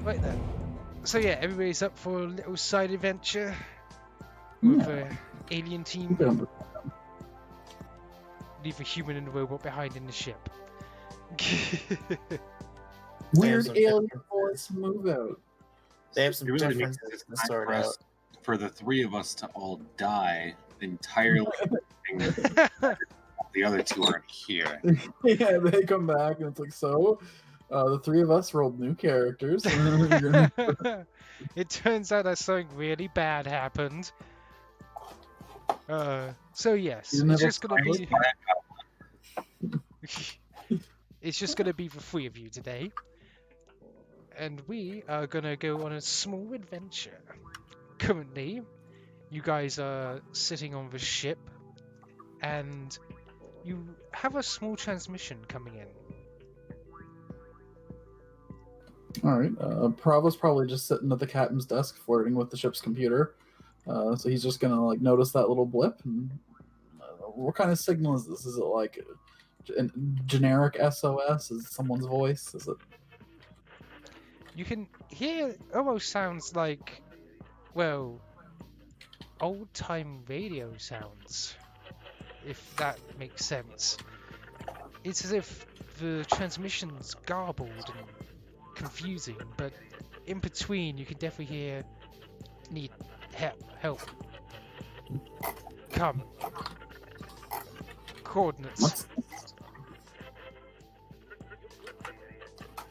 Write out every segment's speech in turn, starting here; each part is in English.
Right then. So yeah, everybody's up for a little side adventure with alien team. Leave a human and a robot behind in the ship. Weird alien voice move out. They have some differences to sort out. For the three of us to all die entirely. The other two aren't here. Yeah, they come back and it's like, so the three of us rolled new characters. It turns out that something really bad happened. So yes, it's just gonna be. It's just gonna be the three of you today, and we are gonna go on a small adventure. Currently, you guys are sitting on the ship, and you have a small transmission coming in. Alright, Prava's probably just sitting at the captain's desk flirting with the ship's computer. So he's just gonna like notice that little blip. And, what kind of signal is this? Is it like a generic SOS? Is it someone's voice? Is it? You can hear almost sounds like, well, old-time radio sounds, if that makes sense. It's as if the transmission's garbled and confusing, but in between you can definitely hear need help. Come. Coordinates.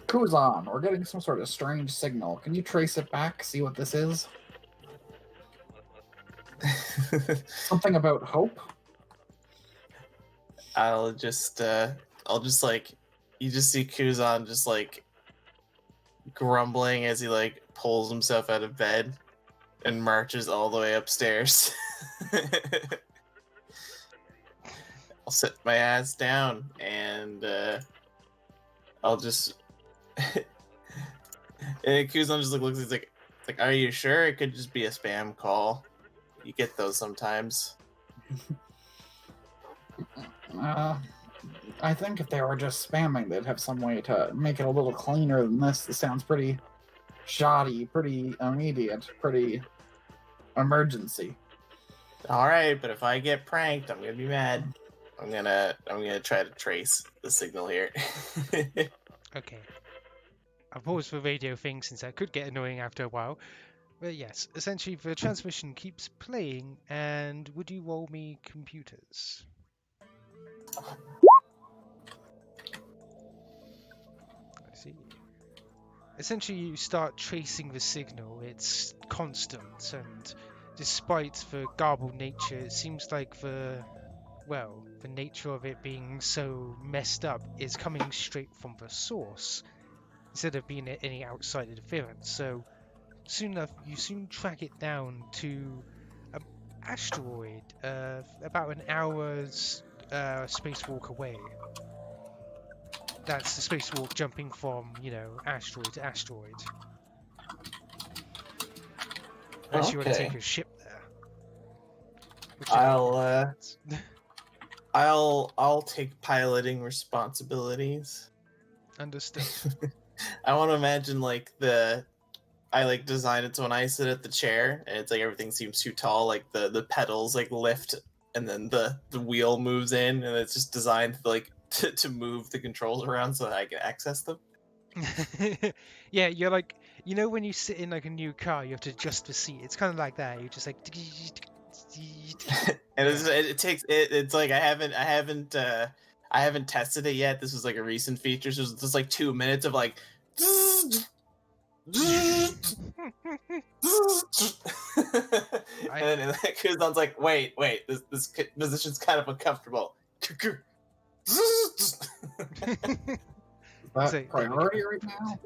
Kuzon, we're getting some sort of strange signal. Can you trace it back, see what this is? Something about hope? I'll just like, you just see Kuzon just like grumbling as he like pulls himself out of bed and marches all the way upstairs. I'll sit my ass down and I'll just and Kuzon just looks, he's like, are you sure? It could just be a spam call. You get those sometimes. I think if they were just spamming, they'd have some way to make it a little cleaner than this. This sounds pretty shoddy, pretty immediate, pretty emergency. All right, but if I get pranked, I'm gonna be mad. I'm gonna try to trace the signal here. Okay. I'll pause the radio thing since that could get annoying after a while. But yes, essentially the transmission keeps playing, and would you roll me computers? I see. Essentially you start tracing the signal. It's constant, and despite the garbled nature, it seems like the nature of it being so messed up is coming straight from the source instead of being any outside interference. So soon enough, you soon track it down to an asteroid about an hour's spacewalk away. That's the spacewalk jumping from, asteroid to asteroid. Unless you want to take a ship there. I'll take piloting responsibilities. Understood. I want to imagine like I like design it so when I sit at the chair and it's like everything seems too tall, like the pedals like lift and then the wheel moves in, and it's just designed like to move the controls around so that I can access them. Yeah, you're like, when you sit in like a new car, you have to adjust the seat. It's kind of like that. You're just like and it's like I haven't tested it yet. This was like a recent feature, so it's just like 2 minutes of like and then Kuzon's like, wait, this position's kind of uncomfortable. Is that priority right now?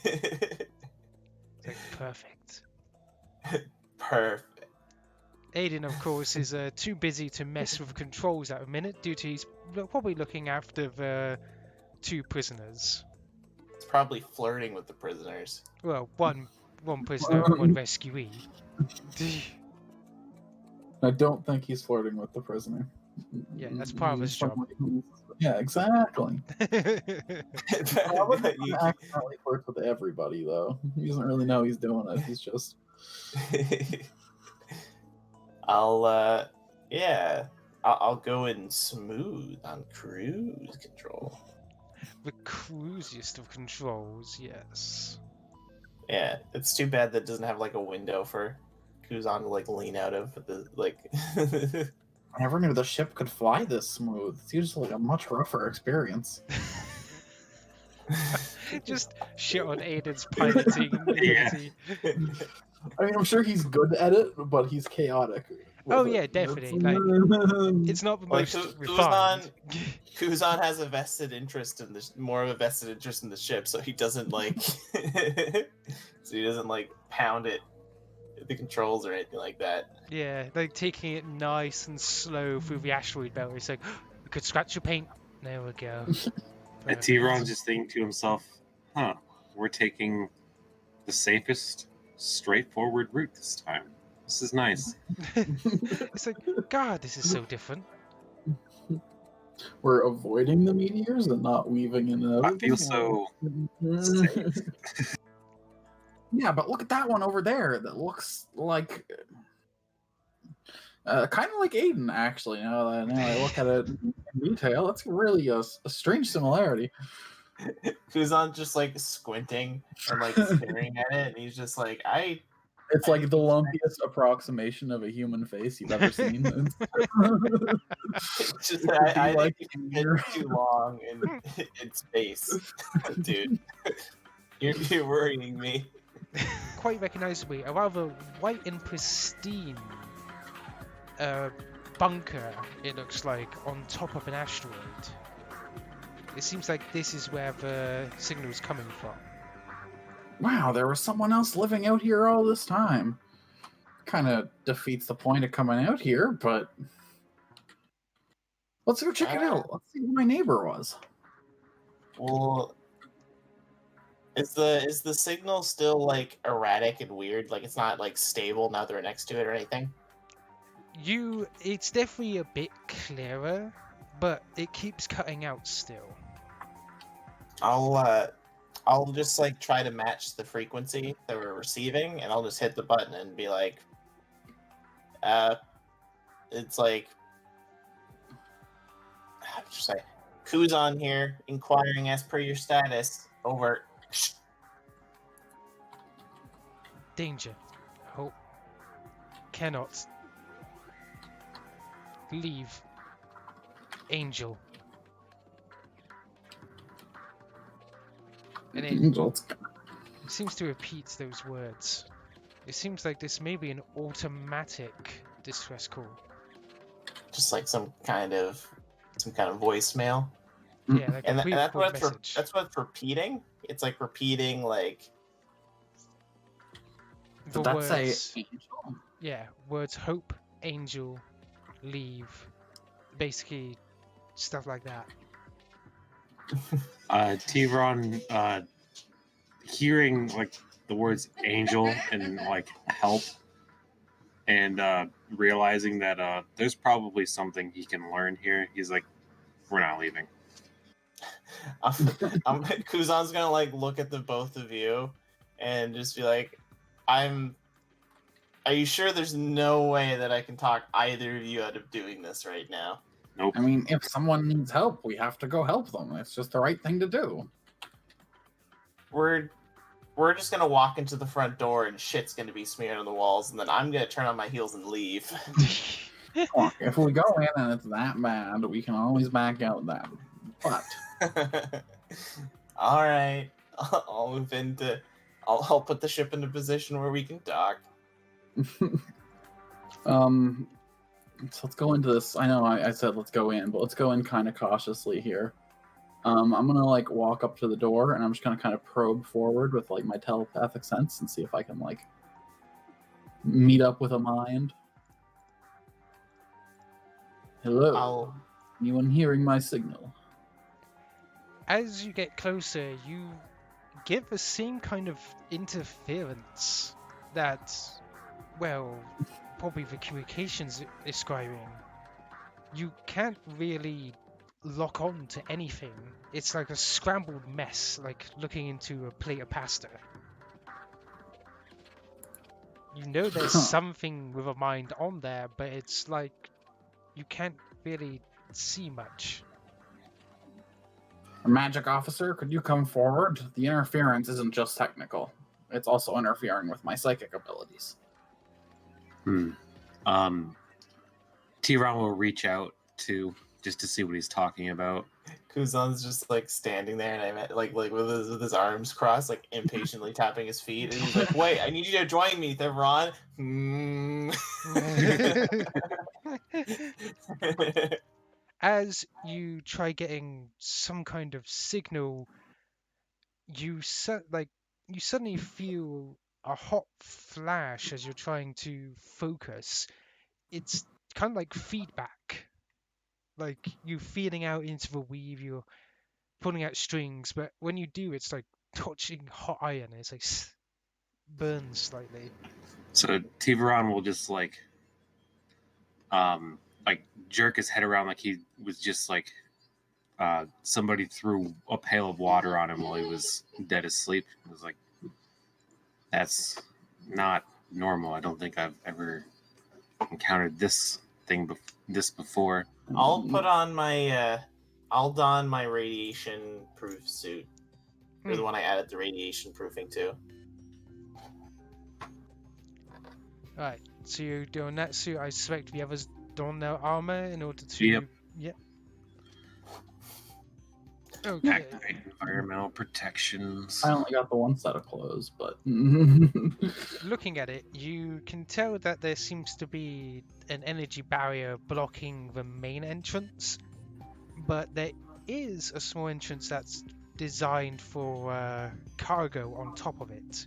It's like perfect. Aiden, of course, is too busy to mess with the controls at the minute due to he's probably looking after the two prisoners. It's probably flirting with the prisoners. Well, one prisoner and one rescuee. I don't think he's flirting with the prisoner. Yeah, that's Prava's job. Yeah, exactly. Prava You- accidentally flirts with everybody, though. He doesn't really know he's doing it. He's just. I'll go in smooth on cruise control. The cruisiest of controls, yes. Yeah, it's too bad that doesn't have like a window for Kuzon to like lean out of the like. I never knew the ship could fly this smooth. It's usually a much rougher experience. Just shit on Aiden's piloting ability. I mean, I'm sure he's good at it, but he's chaotic. with Oh it. yeah, definitely. Like, it's not the Like, most refined. Kuzon has a vested interest in this, more of a vested interest in the ship, so he doesn't like, pound it, the controls or anything like that. Yeah, like taking it nice and slow through the asteroid belt. It's like, we could scratch your paint. There we go. And Thiveron's just thinking to himself, huh, we're taking the safest, straightforward route this time. This is nice. It's like, God, this is so different. We're avoiding the meteors and not weaving in and out. I feel so safe. Yeah, but look at that one over there. That looks like kind of like Aiden, actually. Now I look at it in detail, that's really a strange similarity. Kuzon just like squinting and like staring at it, and he's just like, It's like the lumpiest approximation of a human face you've ever seen. It's just, It could be I like think it's been too long in space, dude. You're worrying me. Quite recognisably, a rather white and pristine bunker, it looks like, on top of an asteroid. It seems like this is where the signal's coming from. Wow, there was someone else living out here all this time. Kind of defeats the point of coming out here, but let's go check it out. Let's see who my neighbor was. Well, is the signal still like erratic and weird? Like it's not like stable now that we're next to it or anything? It's definitely a bit clearer, but it keeps cutting out still. I'll just like try to match the frequency that we're receiving, and I'll just hit the button and be like, it's like, how would you say, Kuzon here, inquiring as per your status. Over. Danger. Hope. Cannot. Leave. Angel. And it seems to repeat those words. It seems like this may be an automatic distress call. Just like some kind of voicemail. Yeah, like And a that's what pre-recorded message. that's what it's repeating. It's like repeating like The Did that words, say angel? yeah, words hope, angel, leave, basically stuff like that. Thiveron, hearing like the words angel and like help, and realizing that there's probably something he can learn here, he's like, we're not leaving. Kuzon's gonna like look at the both of you and just be like, are you sure there's no way that I can talk either of you out of doing this right now? Nope. I mean, if someone needs help, we have to go help them. It's just the right thing to do. We're just gonna walk into the front door and shit's gonna be smeared on the walls, and then I'm gonna turn on my heels and leave. Look, if we go in and it's that bad, we can always back out then. But All right, I'll put the ship into position where we can dock. so let's go into this. I know I said let's go in, but let's go in kind of cautiously here. I'm gonna like walk up to the door and I'm just gonna kind of probe forward with like my telepathic sense and see if I can like meet up with a mind. Hello. Anyone hearing my signal? As you get closer, you get the same kind of interference that, well, probably the communications describing, you can't really lock on to anything. It's like a scrambled mess, like looking into a plate of pasta. You know there's something with a mind on there, but it's like you can't really see much. Magic officer, could you come forward? The interference isn't just technical. It's also interfering with my psychic abilities. Thiveron will reach out just to see what he's talking about. Kuzon's just like standing there, and I met like with his arms crossed, like impatiently tapping his feet, and he's like, "Wait, I need you to join me, Thiveron." As you try getting some kind of signal, you suddenly feel a hot flash as you're trying to focus. It's kind of like feedback, like you feeling out into the weave, you're pulling out strings, but when you do, it's like touching hot iron. It's like burns slightly. So Thiveron will just like jerk his head around like he was just like somebody threw a pail of water on him while he was dead asleep. It was like, that's not normal. I don't think I've ever encountered this before. I'll put on my I'll don my radiation proof suit. Or the one I added the radiation proofing to. Alright, so you're doing that suit. I suspect the others don their armor in order to... Yep. Okay. Activate environmental protections. I only got the one set of clothes, but... Looking at it, you can tell that there seems to be an energy barrier blocking the main entrance, but there is a small entrance that's designed for cargo on top of it.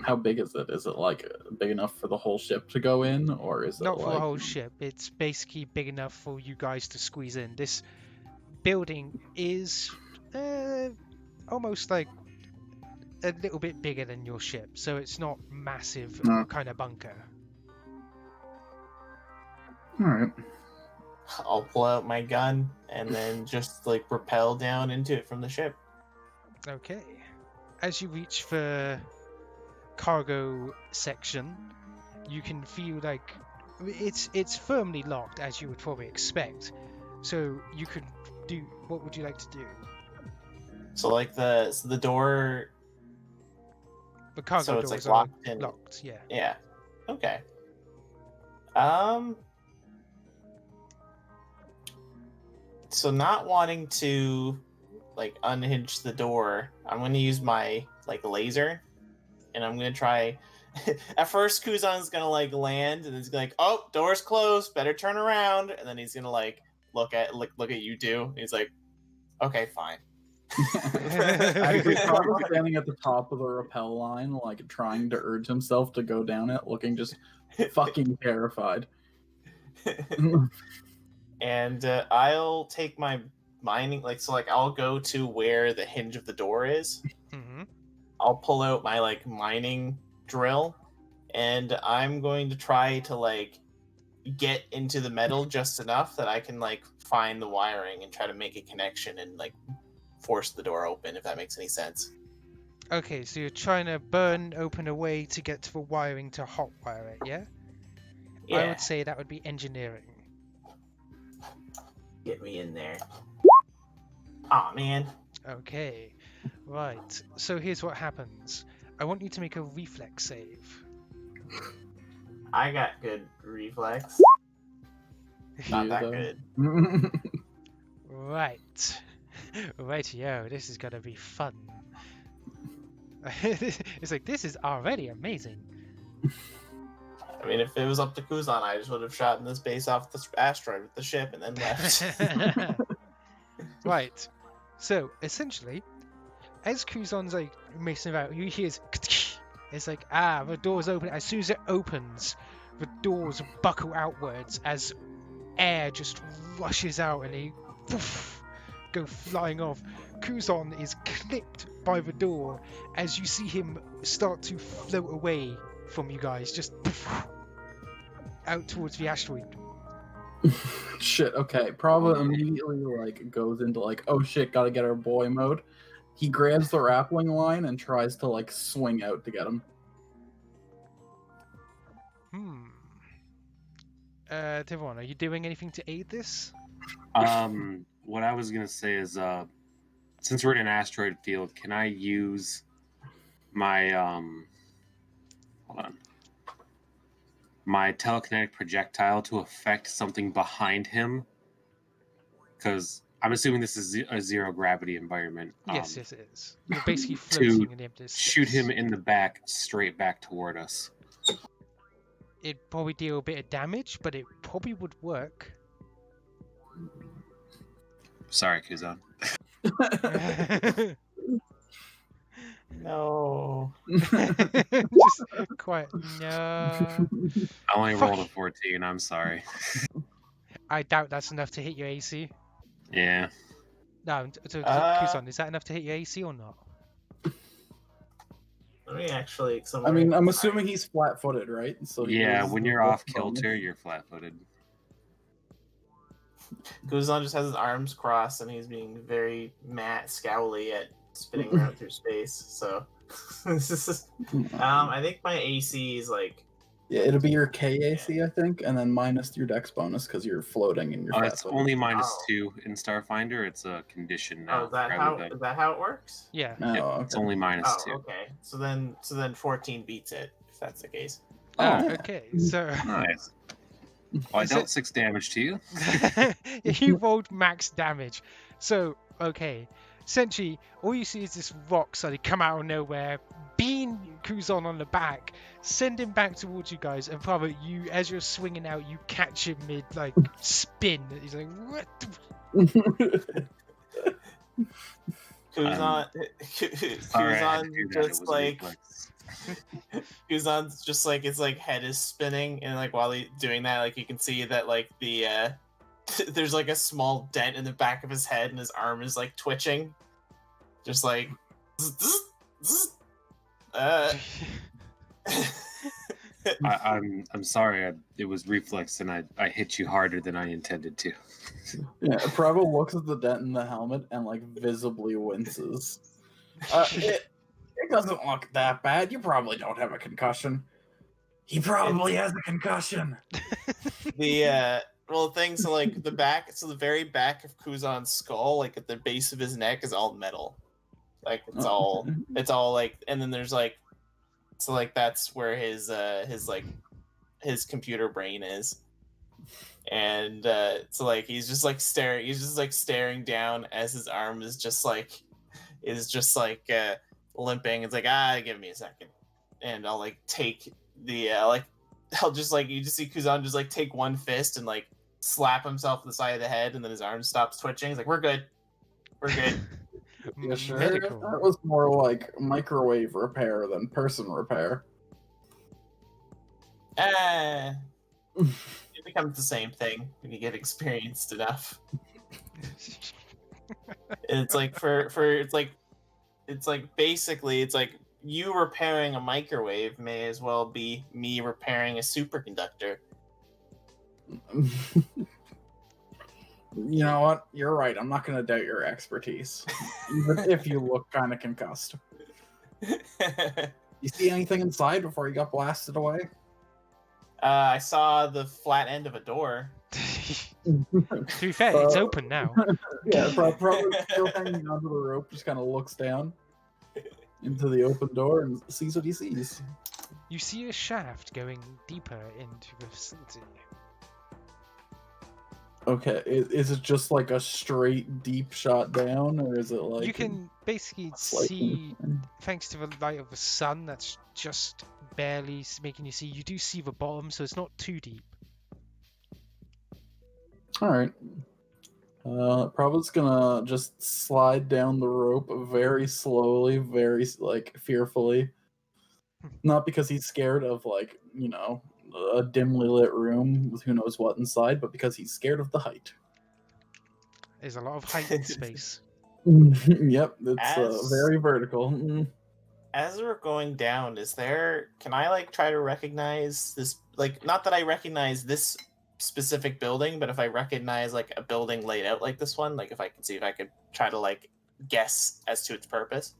How big is it? Is it like big enough for the whole ship to go in, or is it Not like... for the whole ship. It's basically big enough for you guys to squeeze in. This building is almost like a little bit bigger than your ship, so it's not massive kind of bunker. All right. I'll pull out my gun and then just like rappel down into it from the ship. Okay. As you reach the cargo section, you can feel like it's firmly locked, as you would probably expect. So you could do... What would you like to do? So like the door. The cargo So it's doors like locked are in. locked, yeah. Yeah. Okay. So not wanting to like unhinge the door, I'm gonna use my like laser, and I'm gonna try. At first, Kuzon's gonna like land, and he's like, "Oh, door's closed. Better turn around." And then he's gonna like look at you two. And he's like, "Okay, fine." Actually, Prava standing at the top of the rappel line, like trying to urge himself to go down it, looking just fucking terrified. And I'll take my mining, I'll go to where the hinge of the door is. Mm-hmm. I'll pull out my like mining drill, and I'm going to try to like get into the metal just enough that I can like find the wiring and try to make a connection and like force the door open, if that makes any sense. Okay, so you're trying to burn open a way to get to the wiring to hotwire it, yeah? Yeah. I would say that would be engineering. Get me in there. Aw, man. Okay, right. So here's what happens. I want you to make a reflex save. I got good reflex. Not that good. Right. Right, yo, this is gonna be fun. It's like, this is already amazing. I mean, if it was up to Kuzon, I just would have shot in this base off the asteroid with the ship and then left. Right. So, essentially, as Kuzon's like messing about, you hear it's like, the door's open. As soon as it opens, the doors buckle outwards as air just rushes out and he go flying off. Kuzon is clipped by the door as you see him start to float away from you guys, just out towards the asteroid. Shit, okay. Prava immediately like goes into like, oh shit, gotta get our boy mode. He grabs the rappelling line and tries to like swing out to get him. Thiveron, are you doing anything to aid this? What I was gonna say is, since we're in an asteroid field, can I use my hold on, my telekinetic projectile to affect something behind him? Because I'm assuming this is a zero gravity environment. Yes, it is. You're basically floating in empty space. Shoot him in the back, straight back toward us. It'd probably deal a bit of damage, but it probably would work. Sorry, Kuzon. No. Just quiet. No. I only rolled a 14. I'm sorry. I doubt that's enough to hit your AC. Yeah. No, so Kuzon, is that enough to hit your AC or not? Let me actually. I mean, I'm assuming he's flat-footed, right? So Yeah, when you're off kilter, you're flat-footed. Kuzon just has his arms crossed and he's being very scowly at spinning around through space. So, I think my AC is like. Yeah, it'll be your KAC, I think, and then minus your Dex bonus because you're floating and you're. It's only -2 in Starfinder. It's a condition now. Oh, is that how it works? Yeah. Oh, Yeah, okay. it's only -2. Oh, okay. So then 14 beats it if that's the case. Oh, okay. So Nice. Well, I dealt 6 damage to you. you rolled max damage. So okay, essentially, all you see is this rock suddenly come out of nowhere, beam Kuzon on the back, send him back towards you guys, and probably you, as you're swinging out, you catch him mid like spin. He's like, what? Kuzon, Kuzon's just like. Kuzon's just like his like head is spinning, and like while he's doing that, like you can see that like the there's like a small dent in the back of his head, and his arm is like twitching, just like. I'm sorry. It was reflex, and I hit you harder than I intended to. Yeah, Prava looks at the dent in the helmet and like visibly winces. It doesn't look that bad. You probably don't have a concussion. He probably has a concussion. The thing, so like the very back of Kuzon's skull, like at the base of his neck, is all metal. Like it's all like, and then there's like, so like that's where his computer brain is, and so like he's just like staring down as his arm is just like limping. It's like, give me a second, and I'll like take the I'll just like, you just see Kuzon just like take one fist and like slap himself on the side of the head, and then his arm stops twitching. He's like, we're good. Yeah, sure. Medical. That was more like microwave repair than person repair. It becomes the same thing when you get experienced enough. And it's like it's like basically it's like you repairing a microwave may as well be me repairing a superconductor. You know what? You're right. I'm not going to doubt your expertise, even if you look kind of concussed. You see anything inside before you got blasted away? I saw the flat end of a door. To be fair, it's open now. Yeah, probably still hanging onto the rope, just kind of looks down into the open door and sees what he sees. You see a shaft going deeper into the facility. Okay, is it just like a straight deep shot down, or is it like... You can basically slight see, incline? thanks to the light of the sun that's just barely making you see, you do see the bottom, so it's not too deep. Alright. Prava's gonna just slide down the rope very slowly, very, like, fearfully. Not because he's scared of, like, you know, a dimly lit room with who knows what inside, but because he's scared of the height. There's a lot of height in space. Yep, it's As- very vertical. As we're going down, can I like try to recognize this? Like, not that I recognize this specific building, but if I recognize like a building laid out like this one, like if I can see if I could try to like guess as to its purpose.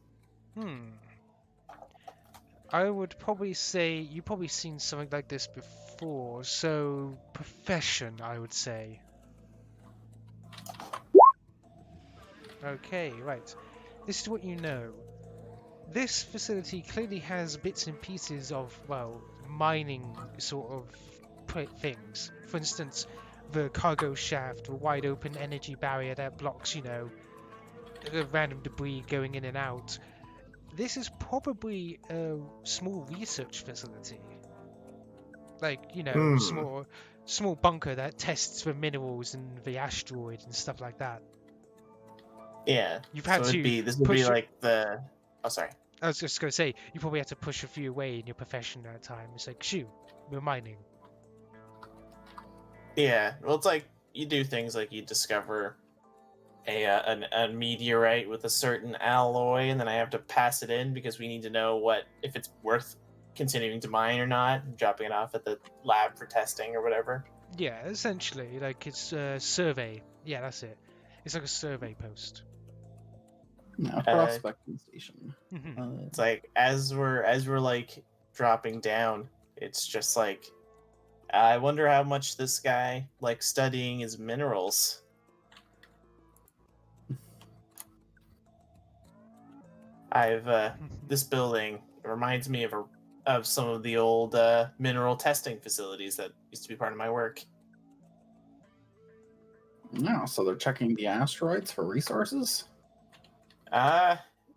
I would probably say you've probably seen something like this before, so profession, I would say. Okay, right. This is what you know. This facility clearly has bits and pieces of, well, mining sort of things. For instance, the cargo shaft, the wide open energy barrier that blocks, the random debris going in and out. This is probably a small research facility. Like, small bunker that tests for minerals and the asteroid and stuff like that. Yeah. You've had so to this would be push like the. Oh, sorry. I was just going to say, you probably had to push a few away in your profession at that time. It's like, shoot, we're mining. Yeah. Well, it's like you do things like you discover a meteorite with a certain alloy, and then I have to pass it in because we need to know if it's worth continuing to mine or not, and dropping it off at the lab for testing or whatever. Yeah, essentially, like it's a survey. Yeah, that's it. It's like a survey post. No, prospecting station. It's like as we're like dropping down, it's just like I wonder how much this guy likes studying his minerals. This building reminds me of some of the old mineral testing facilities that used to be part of my work. No, so they're checking the asteroids for resources?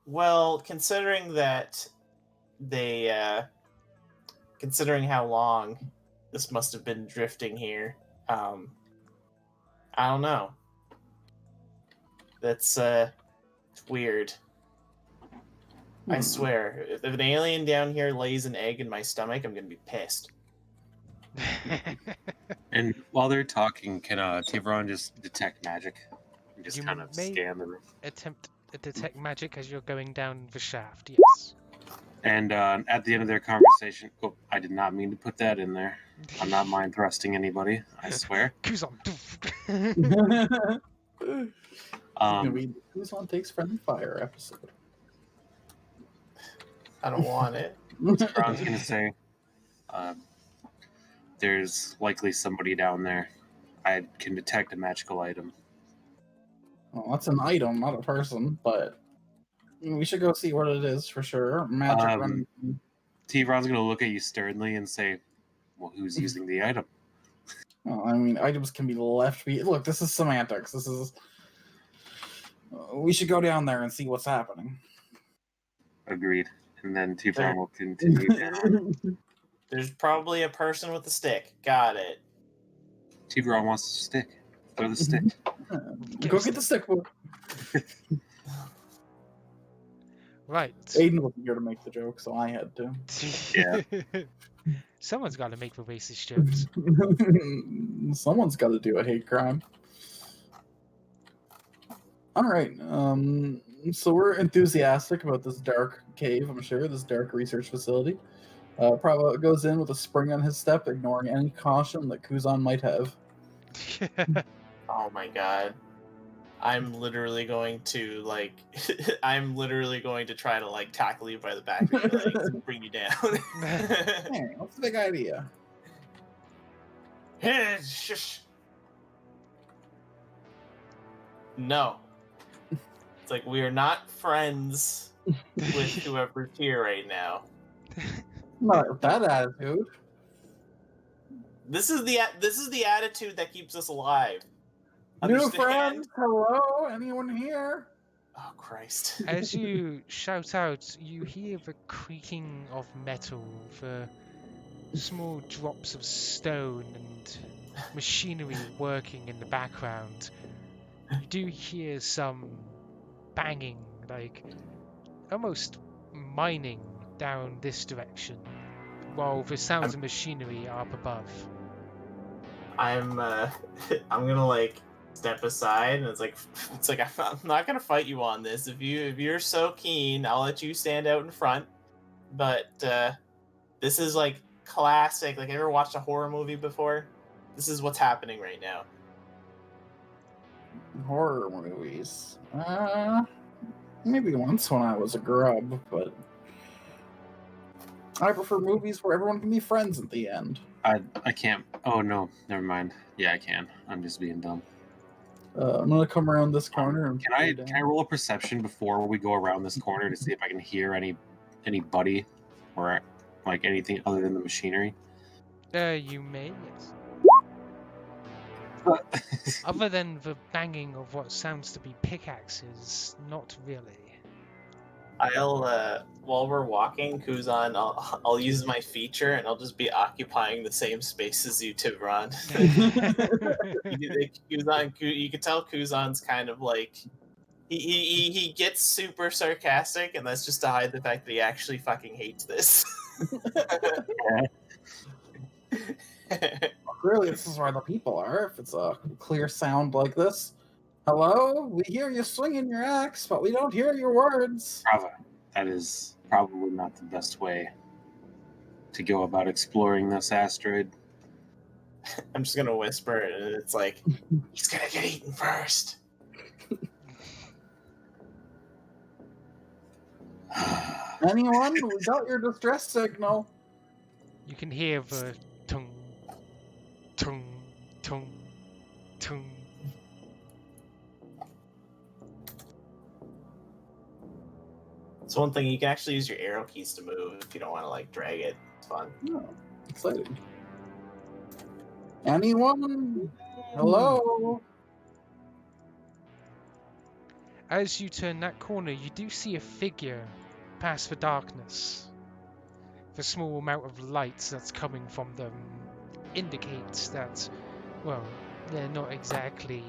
Well, considering that considering how long this must have been drifting here, I don't know. That's weird. I swear, if an alien down here lays an egg in my stomach, I'm gonna be pissed. And while they're talking, can Thiveron just detect magic? And just You kind of may- scan the room. Attempt to detect magic as you're going down the shaft, yes. And at the end of their conversation, oh, I did not mean to put that in there. I'm not mind thrusting anybody, I swear. Kuzon. It's gonna be the Kuzon Takes Friendly Fire episode. I don't want it. Thiveron's gonna say, there's likely somebody down there. I can detect a magical item. Well, that's an item, not a person, but we should go see what it is for sure. Magic run. Thiveron's gonna look at you sternly and say, well, who's using the item? Well, I mean, items can be left. Look, this is semantics. This is. We should go down there and see what's happening. Agreed. And then Thiveron will continue down. There's probably a person with a stick. Got it. Thiveron wants the stick. Throw the stick. Go get the stick. Right. Aiden wasn't here to make the joke, so I had to. Yeah. Someone's got to make the racist jokes. Someone's got to do a hate crime. All right. So we're enthusiastic about this dark cave, I'm sure, this dark research facility. Prava goes in with a spring on his step, ignoring any caution that Kuzon might have. Oh my god. I'm literally going to try to like tackle you by the back of your legs and bring you down. Hey, what's the big idea? Shush. No. It's like we are not friends with whoever's here right now. Not with that attitude. This is the attitude that keeps us alive. New Understand? friends, hello? Anyone here? Oh Christ. As you shout out, you hear the creaking of metal, the small drops of stone and machinery working in the background. You do hear some banging, like almost mining down this direction, while the sounds of machinery are up above. I'm gonna like step aside, and it's like I'm not gonna fight you on this. If you're so keen, I'll let you stand out in front. But this is like classic. Like, ever watched a horror movie before? This is what's happening right now. Horror movies. Maybe once when I was a grub, but I prefer movies where everyone can be friends at the end. I can't. Oh no, never mind. Yeah, I can. I'm just being dumb. I'm gonna come around this corner and Can I roll a perception before we go around this corner to see if I can hear anybody or like anything other than the machinery? You may, yes. Other than the banging of what sounds to be pickaxes, not really. I'll while we're walking, Kuzon, I'll use my feature and I'll just be occupying the same space as you, Thiveron. Kuzon, you can tell Kuzon's kind of like he gets super sarcastic, and that's just to hide the fact that he actually fucking hates this. Clearly, this is where the people are. If it's a clear sound like this. Hello? We hear you swinging your axe, but we don't hear your words. Prava, that is probably not the best way to go about exploring this asteroid. I'm just gonna whisper, and it's like, he's gonna get eaten first. Anyone? We got your distress signal. You can hear the tung, tung, tung, tung. So one thing, you can actually use your arrow keys to move if you don't want to like drag it. It's fun. Oh, exciting. Anyone? Hello? As you turn that corner, you do see a figure past the darkness. The small amount of light that's coming from them indicates that, well, they're not exactly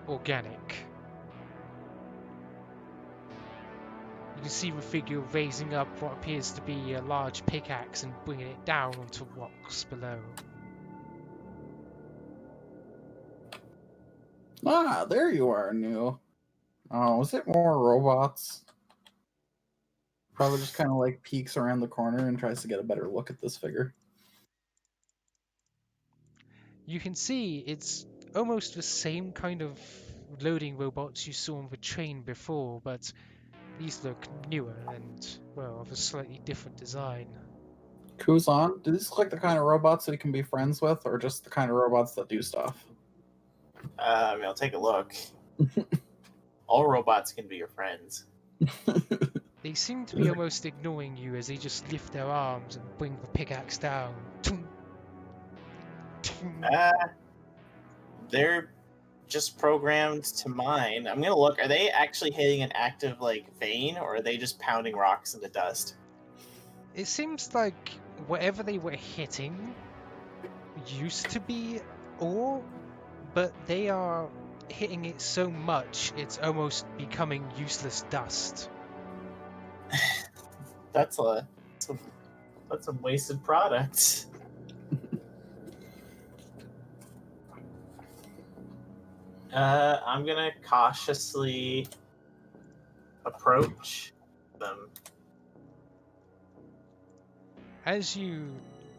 organic. You can see the figure raising up what appears to be a large pickaxe and bringing it down onto rocks below. Ah, there you are, New. Oh, was it more robots? Probably just kind of like peeks around the corner and tries to get a better look at this figure. You can see it's almost the same kind of loading robots you saw on the train before, but these look newer and, well, of a slightly different design. Kuzon, do these look like the kind of robots that you can be friends with, or just the kind of robots that do stuff? I mean, I'll take a look. All robots can be your friends. They seem to be almost ignoring you as they just lift their arms and bring the pickaxe down. They're just programmed to mine. I'm gonna look. Are they actually hitting an active like vein, or are they just pounding rocks into dust? It seems like whatever they were hitting used to be ore, but they are hitting it so much it's almost becoming useless dust. That's a wasted product. I'm gonna cautiously approach them. As you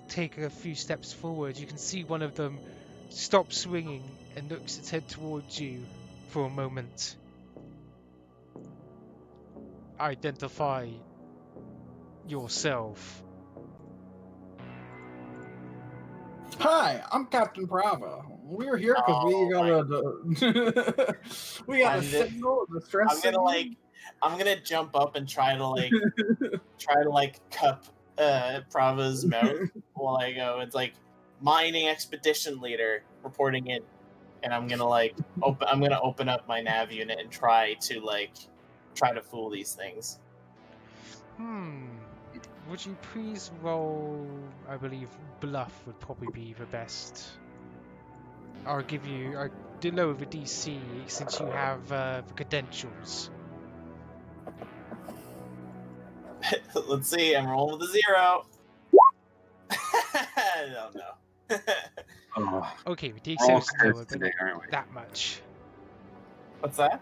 take a few steps forward, you can see one of them stop swinging and looks its head towards you for a moment. Identify yourself. Hi, I'm Captain Prava. We're here because we got a signal, a distress I'm gonna signal. I'm gonna jump up and try to cup Prava's mouth while I go. It's like mining expedition leader reporting in, and I'm gonna open up my nav unit and try to fool these things. Would you please roll, I believe bluff would probably be the best. I'll give you, I do lower the DC since you have the credentials. Let's see, I'm rolling with a 0. Oh no. Oh, Okay, the we're all DC is cursed lower, but today, not aren't we? that much. What's that?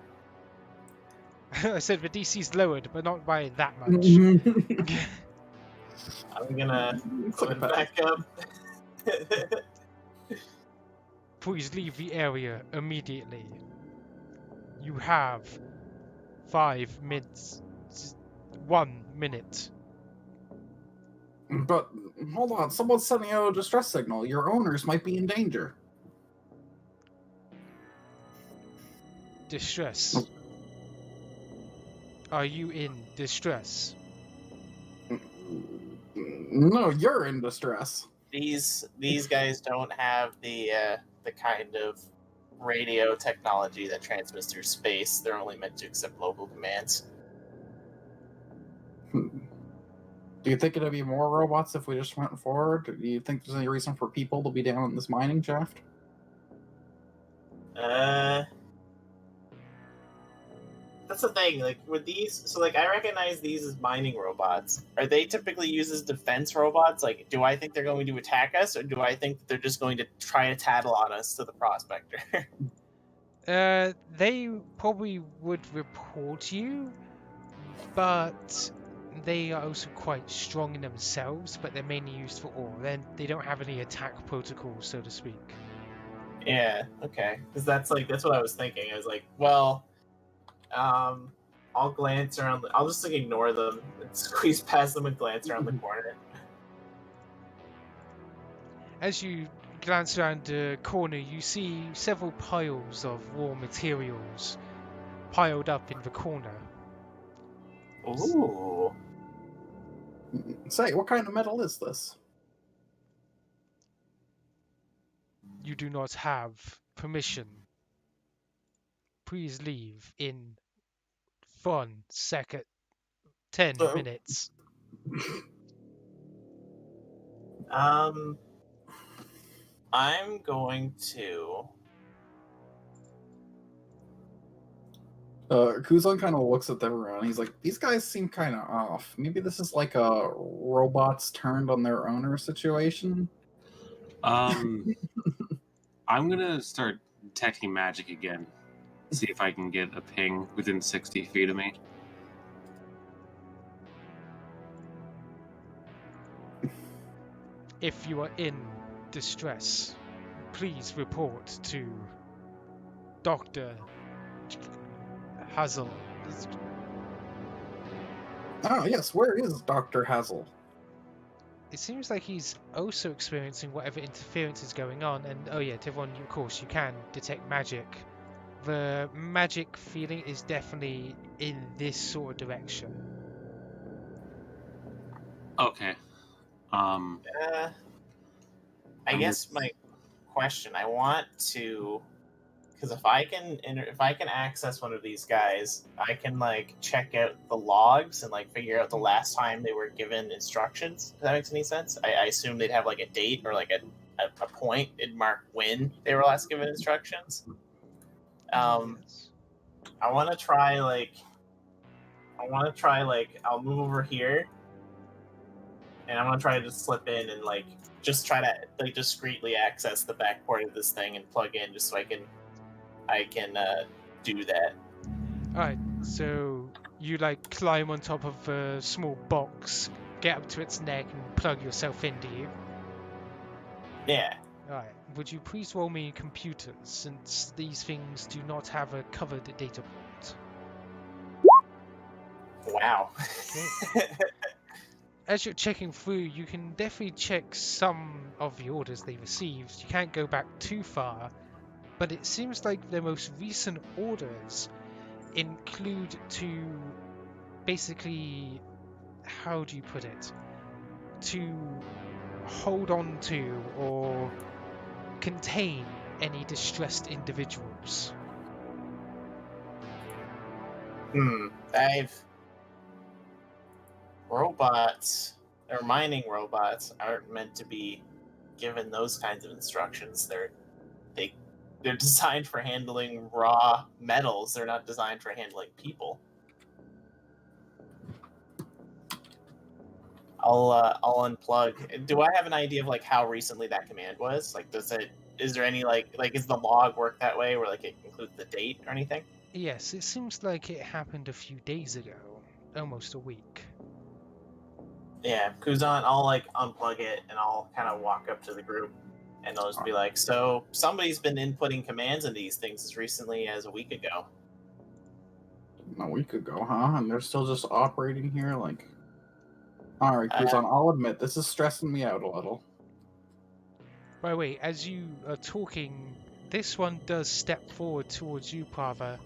I said the DC's lowered, but not by that much. it's I'm gonna like a put it pet. back up. Please leave the area immediately. You have 5 minutes. 1 minute. But hold on, someone's sending out a distress signal. Your owners might be in danger. Distress. Are you in distress? No, you're in distress. These guys don't have the kind of radio technology that transmits through space. They're only meant to accept local commands. Do you think it'd be more robots if we just went forward? Do you think there's any reason for people to be down in this mining shaft? That's the thing. Like with these, so like I recognize these as mining robots. Are they typically used as defense robots? Like, do I think they're going to attack us, or do I think that they're just going to try to tattle on us to the prospector? They probably would report you, but they are also quite strong in themselves, but they're mainly used for ore. Then they don't have any attack protocols, so to speak. Yeah. Okay. Because that's what I was thinking. I was like, well, I'll glance around. I'll just like ignore them and squeeze past them and glance around the corner. As you glance around the corner, you see several piles of raw materials piled up in the corner. Ooh. Say, what kind of metal is this? You do not have permission. Please leave in 1 second, 10 minutes. I'm going to. Kuzon kind of looks at everyone. He's like, these guys seem kind of off. Maybe this is like a robots turned on their owner situation. I'm gonna start detecting magic again. See if I can get a ping within 60 feet of me. If you are in distress, please report to Dr. Hazel. Ah, yes, where is Dr. Hazel? It seems like he's also experiencing whatever interference is going on, and oh yeah, Thiveron, of course, you can detect magic. The magic feeling is definitely in this sort of direction. Okay. I guess my question. I want to, because if I can access one of these guys, I can like check out the logs and like figure out the last time they were given instructions. If that makes any sense? I assume they'd have like a date or like a point. It'd mark when they were last given instructions. Yes. I want to try I'll move over here, and I'm gonna try to just slip in and like just try to like discreetly access the back port of this thing and plug in just so I can do that. Alright, so you like climb on top of a small box, get up to its neck, and plug yourself in, do you? Yeah. Alright, would you please roll me computers, since these things do not have a covered data port? Wow. Okay. As you're checking through, you can definitely check some of the orders they received. You can't go back too far, but it seems like the most recent orders include to basically, how do you put it, to hold on to or contain any distressed individuals. Robots or mining robots aren't meant to be given those kinds of instructions. They're designed for handling raw metals. They're not designed for handling people. I'll unplug. Do I have an idea of like how recently that command was? Like, does it is there any like is the log work that way where like it includes the date or anything? Yes, it seems like it happened a few days ago, almost a week. Yeah, Kuzon, I'll like unplug it and I'll kind of walk up to the group and I'll just be like, so somebody's been inputting commands in these things as recently as a week ago. A week ago, huh? And they're still just operating here? Like, alright, Kuzon, I'll admit, this is stressing me out a little. By the way, as you are talking, this one does step forward towards you, Prava,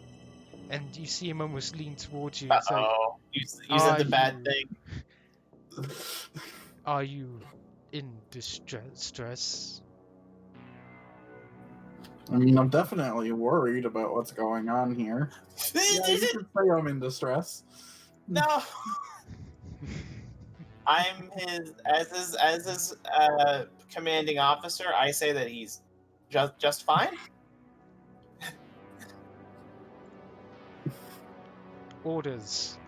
and you see him almost lean towards you. It's like, Uh-oh, you said the bad thing. Are you in distress? I mean, I'm definitely worried about what's going on here. Yeah, you could say I'm in distress. No. I'm his commanding officer. I say that he's just fine. Orders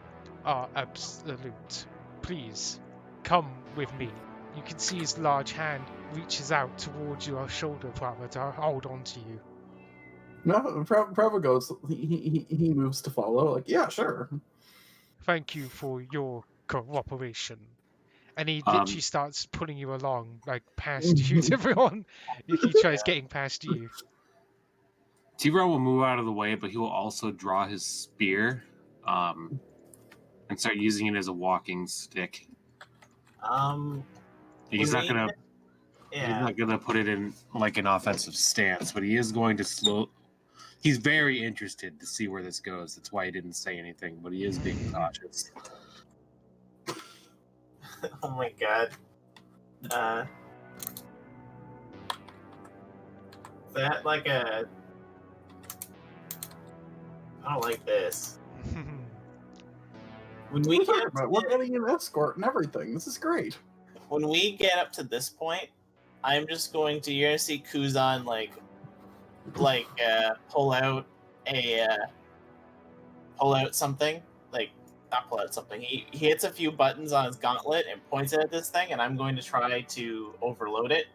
are absolute. Please, come with me. You can see his large hand reaches out towards your shoulder, Prava, to hold on to you. No, Prava goes. He moves to follow. Like, yeah, sure. Thank you for your cooperation. And he literally starts pulling you along, like past you, everyone. If he tries getting past you. Thiveron will move out of the way, but he will also draw his spear and start using it as a walking stick. He's not gonna. Yeah. He's not gonna put it in like an offensive stance, but he is going to slow. He's very interested to see where this goes. That's why he didn't say anything, but he is being cautious. Oh my god. Is that like a... I don't like this. When we get up we're getting an escort and everything. This is great. When we get up to this point, I'm just going to... You're gonna see Kuzon pull out something. Like, not pull out something. He hits a few buttons on his gauntlet and points it at this thing, and I'm going to try to overload it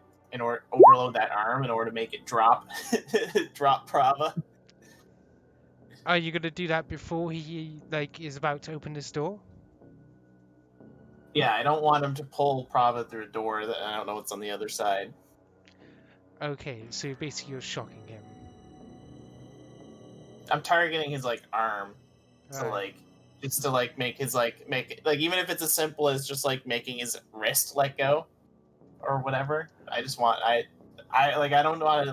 overload that arm in order to make it drop drop Prava. Are you gonna do that before he is about to open this door? Yeah, I don't want him to pull Prava through a door that I don't know what's on the other side. Okay, so basically you're shocking him. I'm targeting his arm. So just to make his even if it's as simple as just making his wrist let go or whatever. I just want I don't want to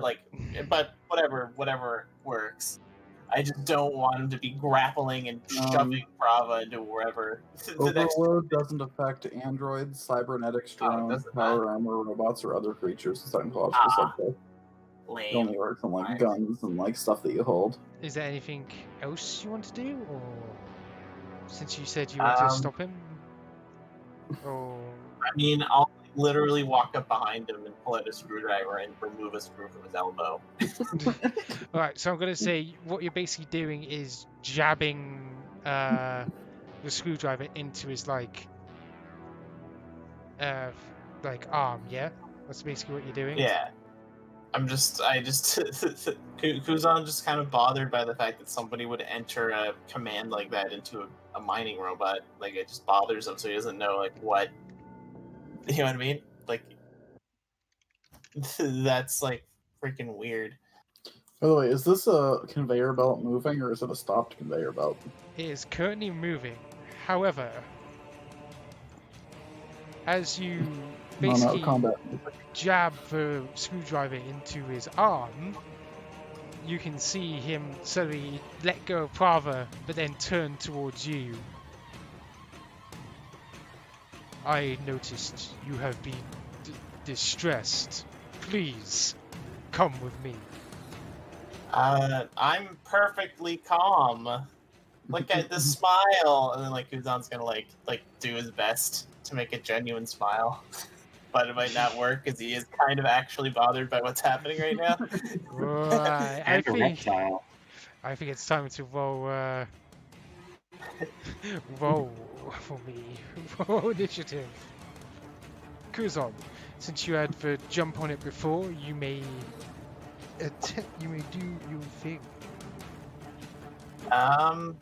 but whatever works. I just don't want him to be grappling and shoving Prava into wherever. Overload doesn't affect androids, cybernetics, drones, power armor, robots, or other creatures. It's psychological subject. It only works on guns and stuff that you hold. Is there anything else you want to do, or since you said you want to stop him? Or I mean, I'll literally walk up behind him and pull out a screwdriver and remove a screw from his elbow. Alright, so I'm going to say what you're basically doing is jabbing the screwdriver into his arm, yeah? That's basically what you're doing? Yeah. Kuzon just kind of bothered by the fact that somebody would enter a command like that into a mining robot. It just bothers him, so he doesn't know, what... You know what I mean? That's, freaking weird. By the way, is this a conveyor belt moving, or is it a stopped conveyor belt? It is currently moving. However, as you basically jab the screwdriver into his arm, you can see him suddenly let go of Prava, but then turn towards you. I noticed you have been distressed. Please, come with me. I'm perfectly calm. Look at the smile, and then Kuzon's gonna do his best to make a genuine smile, but it might not work because he is kind of actually bothered by what's happening right now. Right. I think it's time to roll for me. Roll initiative. Kuzon, since you had the jump on it before, you may You may do your thing. I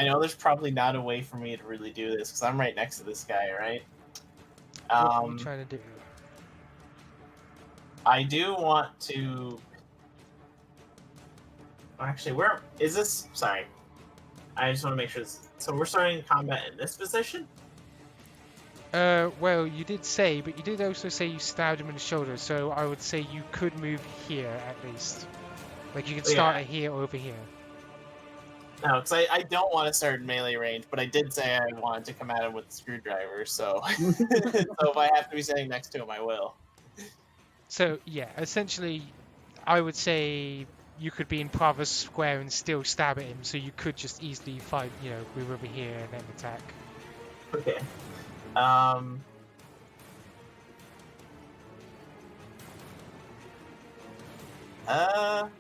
know there's probably not a way for me to really do this because I'm right next to this guy, right? What are you trying to do? I do want to. Actually, where is this? Sorry, I just want to make sure. So we're starting combat in this position. Well, you did say, but you did also say you stabbed him in the shoulder, so I would say you could move here at least. Like you could start it here or over here. No, because I don't want to start in melee range, but I did say I wanted to come at him with the screwdriver, so so if I have to be standing next to him, I will. So yeah, essentially, I would say you could be in Prava's square and still stab at him, so you could just easily fight, move over here and then attack. Okay.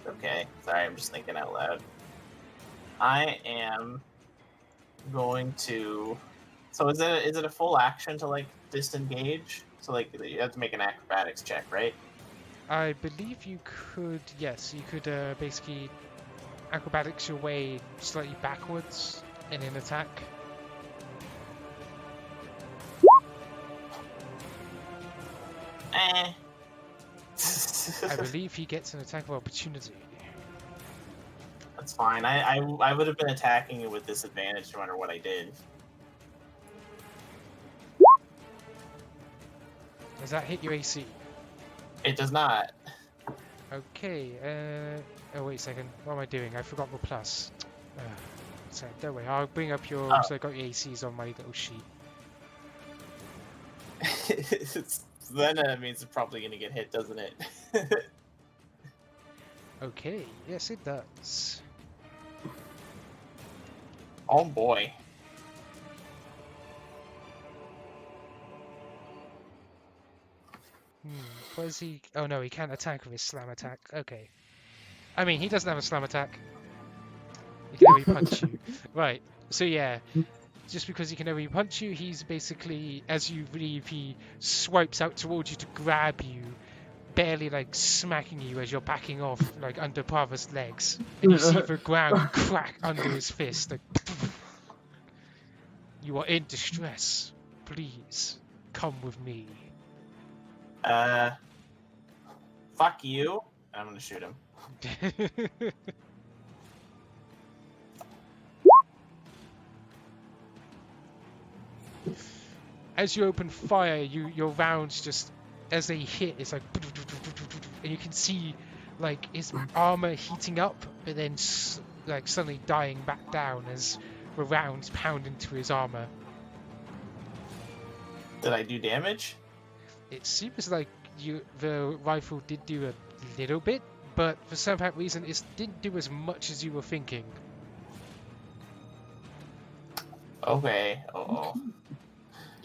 Okay. Sorry, I'm just thinking out loud. I am going to. So is it a full action to like disengage? So like you have to make an acrobatics check, right? I believe you could. Yes, you could basically acrobatics your way slightly backwards in an attack. I believe he gets an attack of opportunity. That's fine. I would have been attacking you with disadvantage no matter what I did. Does that hit your AC? It does not. Okay, oh wait a second, what am I doing? I forgot the plus. So don't worry, I'll bring up your, so I got your ACs on my little sheet. Then that means it's probably going to get hit, doesn't it? Okay, yes it does. Oh boy. What is he? Oh no, he can't attack with his slam attack. Okay. I mean, he doesn't have a slam attack. He can only punch you. Right, so yeah. Just because he can only punch you, he's basically, as you leave, he swipes out towards you to grab you, barely like smacking you as you're backing off, like under Prava's legs. And you see the ground crack under his fist. Like, you are in distress. Please, come with me. Fuck you. I'm gonna shoot him. As you open fire, your rounds just, as they hit, it's like, and you can see like his armor heating up, but then like suddenly dying back down as the rounds pound into his armor. Did I do damage? It seems like the rifle did do a little bit, but for some reason it didn't do as much as you were thinking. Okay. Oh.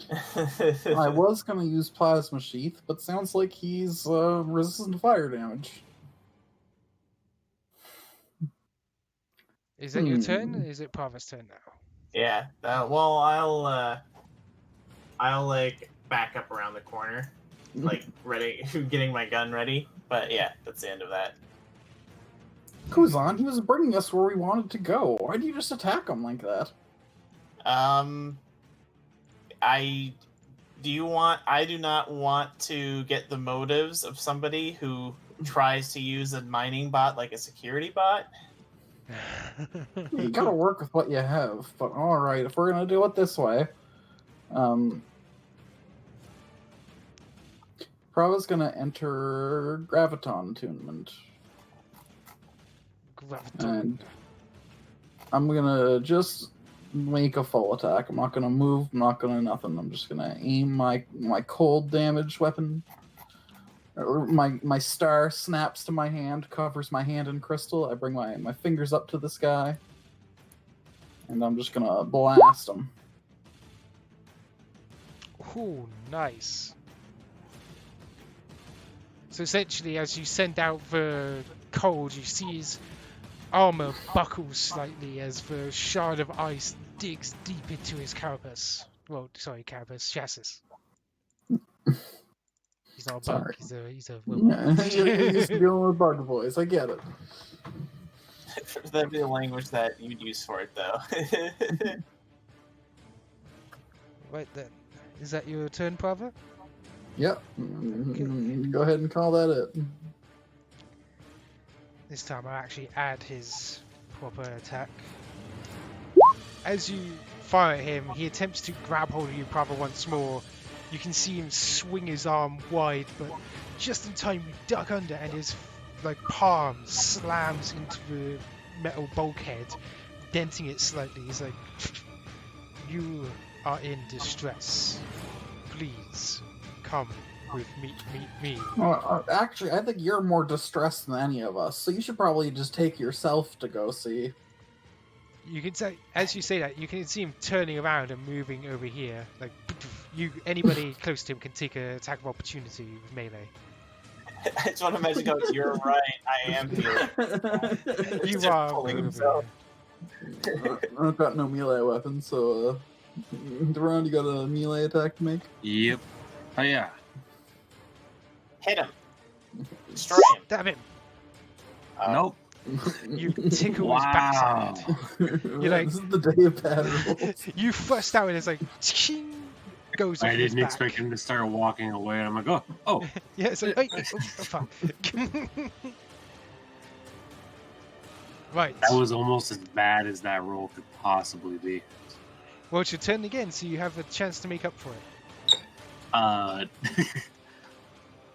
I was going to use Plasma Sheath, but sounds like he's resistant to fire damage. Is that your turn? Or is it Prava's turn now? Yeah. Well, I'll like back up around the corner, like ready, getting my gun ready. But yeah, that's the end of that. Kuzon, he was bringing us where we wanted to go. Why do you just attack him like that? I do not want to get the motives of somebody who tries to use a mining bot like a security bot. You gotta work with what you have, but alright, if we're gonna do it this way, Prava's gonna enter Graviton Attunement. And I'm gonna just make a full attack. I'm not gonna move, I'm not gonna nothing. I'm just gonna aim my cold damage weapon. My star snaps to my hand, covers my hand in crystal. I bring my fingers up to the sky, and I'm just gonna blast him. Ooh, nice. So essentially, as you send out the cold, you see his armor buckles slightly as the shard of ice digs deep into his carapace. Well, sorry, carapace, chassis. He's he's not a Sorry. bug. He's a Yeah, werewolf. you're used to dealing with bug boys. I get it. That'd be the language that you'd use for it, though. Right then, is that your turn, Prava? Yep. Go ahead and call that it. This time I'll actually add his proper attack. As you fire at him, he attempts to grab hold of you, Prava, once more. You can see him swing his arm wide, but just in time you duck under and his palm slams into the metal bulkhead, denting it slightly. He's like, "You are in distress. Please come with me." Actually, I think you're more distressed than any of us, so you should probably just take yourself to go see. You can say, as you say that, you can see him turning around and moving over here. Like, anybody close to him can take an attack of opportunity with melee. I just want to imagine going, you're right, I am here. You Just are pulling over himself. here. I've got no melee weapon, so Thiveron, you got a melee attack to make? Yep. Oh yeah. Hit him. Destroy him. Stab him. Nope. You tickle his Wow. backside. You're like, this is the day of bad rolls. you thrust out and it's like, ching, goes off I his didn't back. expect him to start walking away. I'm like, oh. Yeah, it's like, oh fuck. Right. That was almost as bad as that roll could possibly be. Well, it's your turn again, so you have a chance to make up for it.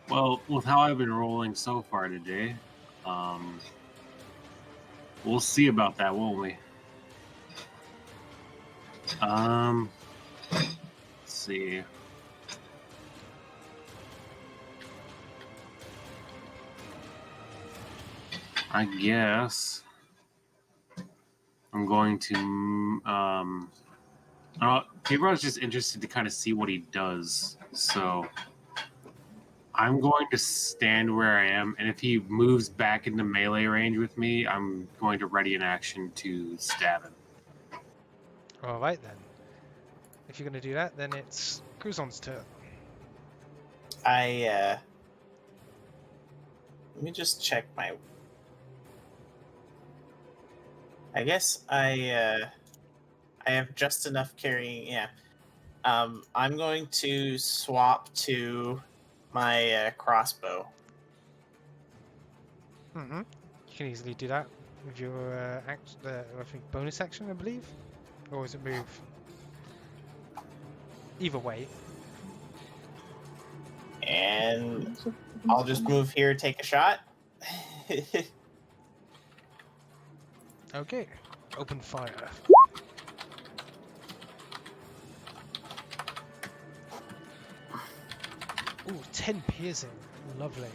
Well, with how I've been rolling so far today, we'll see about that, won't we? Let's see. I guess I'm going to, People are just interested to kind of see what he does. So I'm going to stand where I am, and if he moves back into melee range with me, I'm going to ready an action to stab him. Alright then. If you're going to do that, then it's Kuzon's turn. Let me just check my... I guess I have just enough carrying, yeah. I'm going to swap to my crossbow. Mm-hmm. You can easily do that with your I think bonus action, I believe? Or is it move? Either way. And I'll just move here, take a shot. Okay. Open fire. Ooh, 10 piercing. Lovely.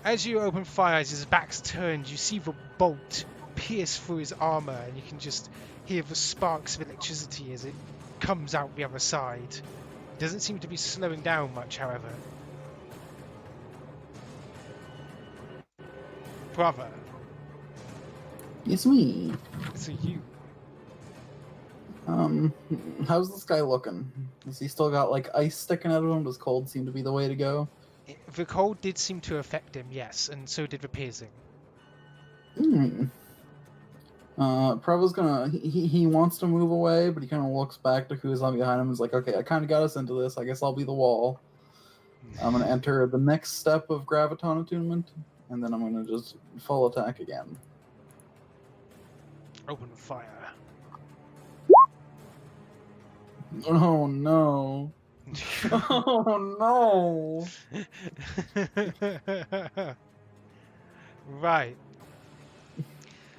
As you open fire, as his back's turned, you see the bolt pierce through his armor, and you can just hear the sparks of electricity as it comes out the other side. It doesn't seem to be slowing down much, however. Prava, It's me. so you. How's this guy looking? Has he still got like ice sticking out of him? Does cold seem to be the way to go? The cold did seem to affect him, yes, and so did the piercing. Prava's gonna he wants to move away, but he kind of looks back to Kuzon behind him and is like, okay, I kind of got us into this. I guess I'll be the wall. I'm gonna enter the next step of Graviton Attunement, and then I'm gonna just full attack again. Open fire. Oh no! Oh no! Right.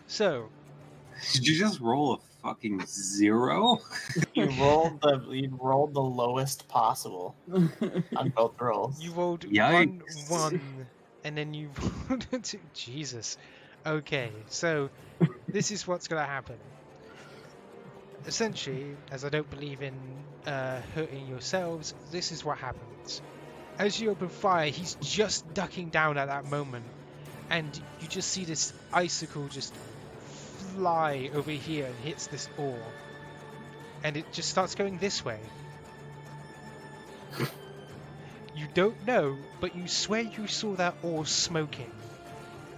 So, Did you just roll a fucking 0? You rolled the lowest possible on both rolls. you rolled Yikes. 1, and then you rolled a 2. Jesus. Okay, so this is what's going to happen. Essentially, as I don't believe in hurting yourselves, this is what happens. As you open fire, he's just ducking down at that moment, and you just see this icicle just fly over here and hits this ore, and it just starts going this way. You don't know, but you swear you saw that ore smoking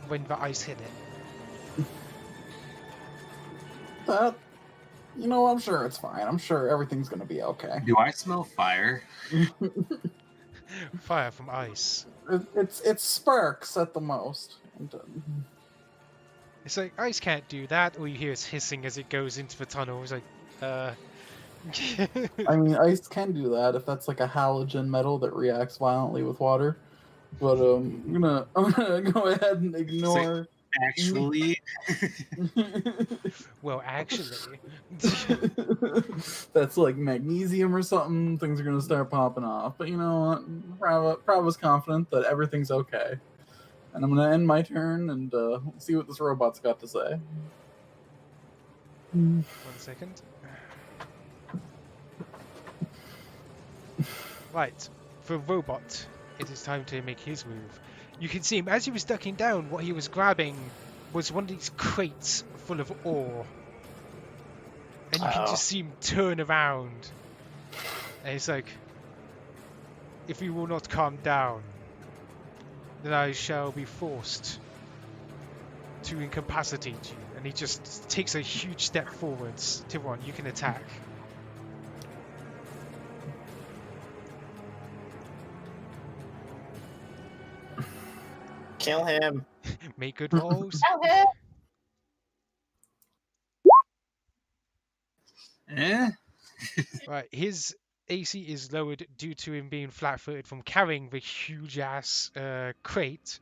when the ice hit it. That, you know, I'm sure it's fine. I'm sure everything's gonna be okay. Do I smell fire? Fire from ice. It's sparks at the most. It's like, ice can't do that. All you hear is hissing as it goes into the tunnel. It's like, I mean, ice can do that if that's like a halogen metal that reacts violently with water. But I'm gonna go ahead and ignore. Actually, well, actually. That's like magnesium or something. Things are gonna start popping off. But you know what? Prava's confident that everything's okay. And I'm gonna end my turn and see what this robot's got to say. 1 second. Right, for robot, it is time to make his move. You can see him as he was ducking down. What he was grabbing was one of these crates full of ore, and you can just see him turn around. And he's like, "If you will not calm down, then I shall be forced to incapacitate you." And he just takes a huge step forwards. Thiveron, you can attack. Kill him. Make good rolls. Kill him. Right, his AC is lowered due to him being flat-footed from carrying the huge-ass crate.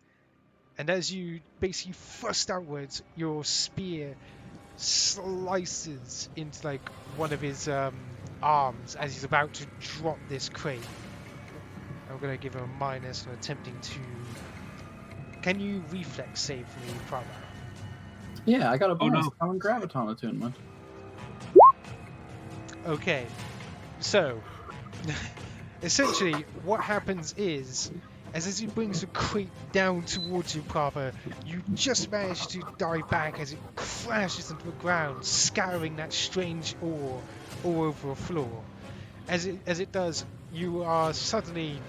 And as you basically thrust outwards, your spear slices into like one of his arms as he's about to drop this crate. I'm gonna give him a minus for attempting to. Can you reflex save for me, Prava? Yeah, I got a bonus no. common graviton attunement. Okay, so essentially what happens is, as he brings the crate down towards you, Prava, you just manage to dive back as it crashes into the ground, scattering that strange ore all over the floor. As it does, you are suddenly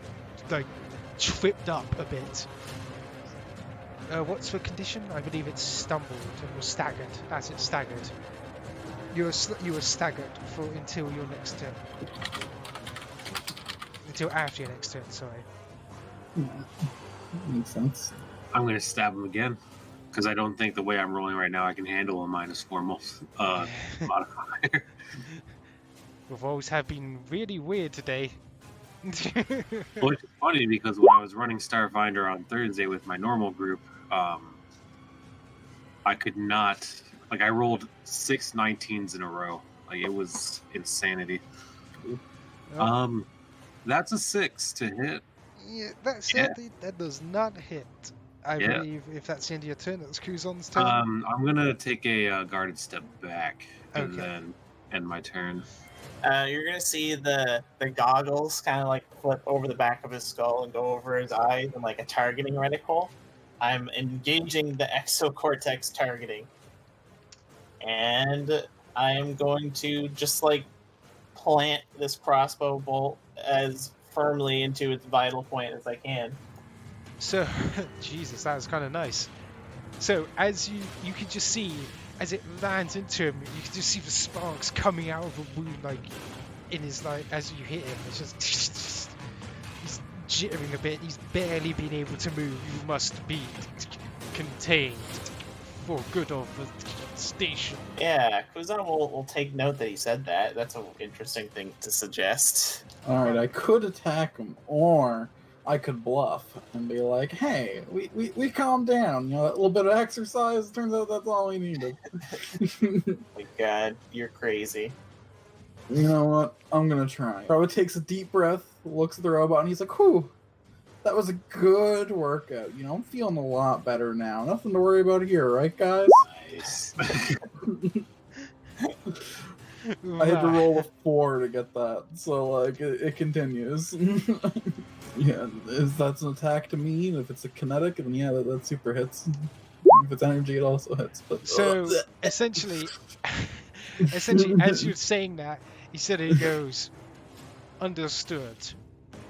like tripped up a bit. What's the condition? I believe it's stumbled or staggered. That's it, staggered. You are staggered for until your next turn. Until after your next turn, sorry. Makes sense. I'm going to stab him again because I don't think the way I'm rolling right now I can handle a -4 modifier. The rolls have been really weird today. Well, it's funny because when I was running Starfinder on Thursday with my normal group, I could not. Like, I rolled 6 19s in a row. Like, it was insanity. Oh. That's a 6 to hit. Yeah, that does not hit. I believe if that's the end of your turn, that's Kuzon's turn. I'm gonna take a guarded step back and Okay. then end my turn. You're gonna see the goggles kind of like flip over the back of his skull and go over his eyes in like a targeting reticle. I'm engaging the exocortex targeting, and I am going to just like plant this crossbow bolt as firmly into its vital point as I can. So, Jesus, that was kind of nice. So, as you can just see, as it lands into him, you can just see the sparks coming out of the wound, like, in his, like, as you hit him. It's just, he's jittering a bit. He's barely been able to move. You must be contained for good of the station. Yeah, Kuzon will take note that he said that. That's an interesting thing to suggest. Alright, I could attack him, or I could bluff and be like, hey, we calmed down. You know, that little bit of exercise, turns out that's all we needed. My God, you're crazy. You know what? I'm gonna try. Prava takes a deep breath, looks at the robot, and he's like, whew, that was a good workout. You know, I'm feeling a lot better now. Nothing to worry about here, right, guys? Nice. I had to roll a 4 to get that, so like it continues. Yeah, if that's an attack to me, and if it's a kinetic, then yeah, that super hits. If it's energy, it also hits. But So, essentially, as you're saying that, he goes, understood.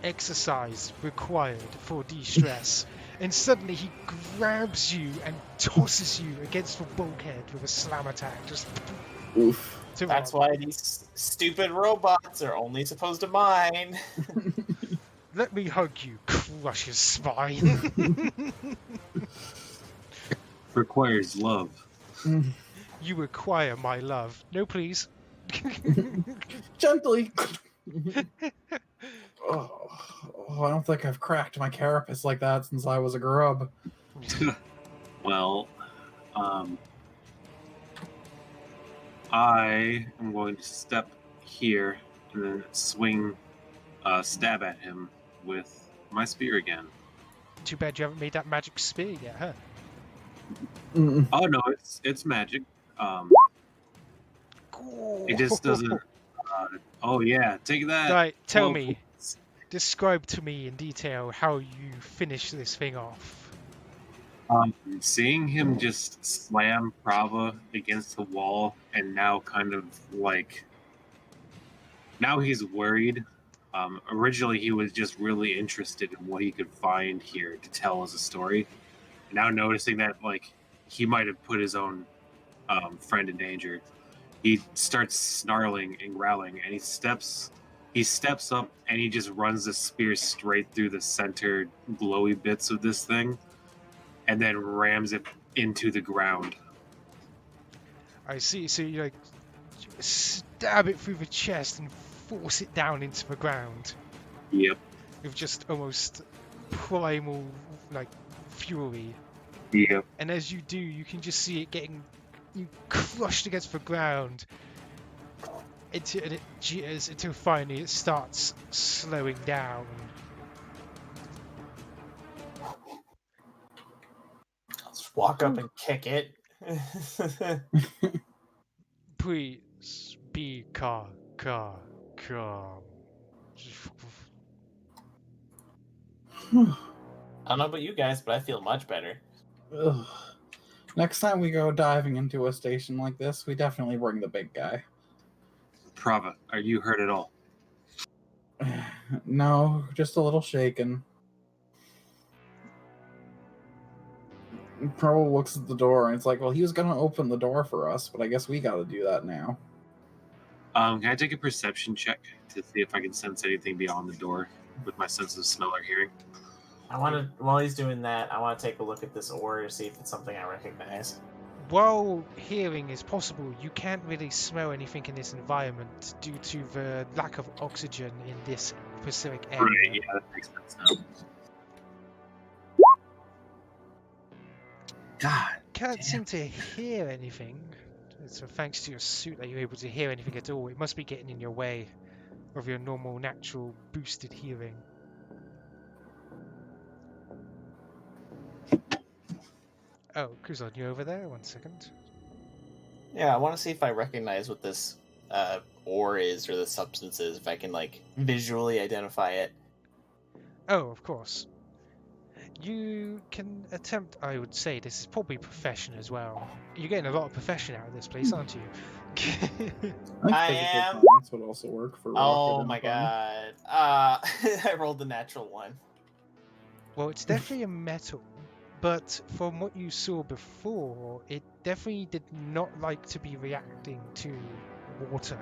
exercise required for de-stress. And suddenly he grabs you and tosses you against the bulkhead with a slam attack. Just Oof. to That's Rob. why these stupid robots are only supposed to mine. Let me hug you, crush his spine. Requires love. You require my love. No, please. Gently. Oh, I don't think I've cracked my carapace like that since I was a grub. Well, I am going to step here and then swing, stab at him with my spear again. Too bad you haven't made that magic spear yet, huh? Mm. Oh no, it's magic. It just doesn't. Oh yeah, take that. Right, tell Whoa. me. Describe to me in detail how you finish this thing off. Seeing him just slam Prava against the wall, and now kind of like, now he's worried. Originally, he was just really interested in what he could find here to tell as a story. And now noticing that like he might have put his own friend in danger, he starts snarling and growling, and he steps up and he just runs the spear straight through the center glowy bits of this thing, and then rams it into the ground. I see, so you like stab it through the chest and force it down into the ground Yep. with just almost primal like fury. Yep. And as you do, you can just see it getting crushed against the ground and it jitters until finally it starts slowing down. Let's walk up and kick it. Please be calm. I don't know about you guys, but I feel much better. Ugh. Next time we go diving into a station like this, we definitely bring the big guy. Prava, are you hurt at all? No, just a little shaken. Pro looks at the door and it's like, well, he was gonna open the door for us, but I guess we gotta do that now. Can I take a perception check to see if I can sense anything beyond the door with my sense of smell or hearing? I want to, while he's doing that, I want to take a look at this ore to see if it's something I recognize. While hearing is possible, you can't really smell anything in this environment due to the lack of oxygen in this specific area. Right, yeah, that makes sense now. God. Can't damn. seem to hear anything. So thanks to your suit that you're able to hear anything at all. It must be getting in your way of your normal, natural, boosted hearing. Oh, Kuzon, you over there? 1 second. Yeah, I want to see if I recognize what this ore is or the substance is, if I can, like, visually identify it. Oh, of course. You can attempt, I would say, this is probably profession as well. You're getting a lot of profession out of this place, aren't you? I physical am- science would also work for. Oh my god. I rolled the natural one. Well, it's definitely a metal, but from what you saw before, it definitely did not like to be reacting to water.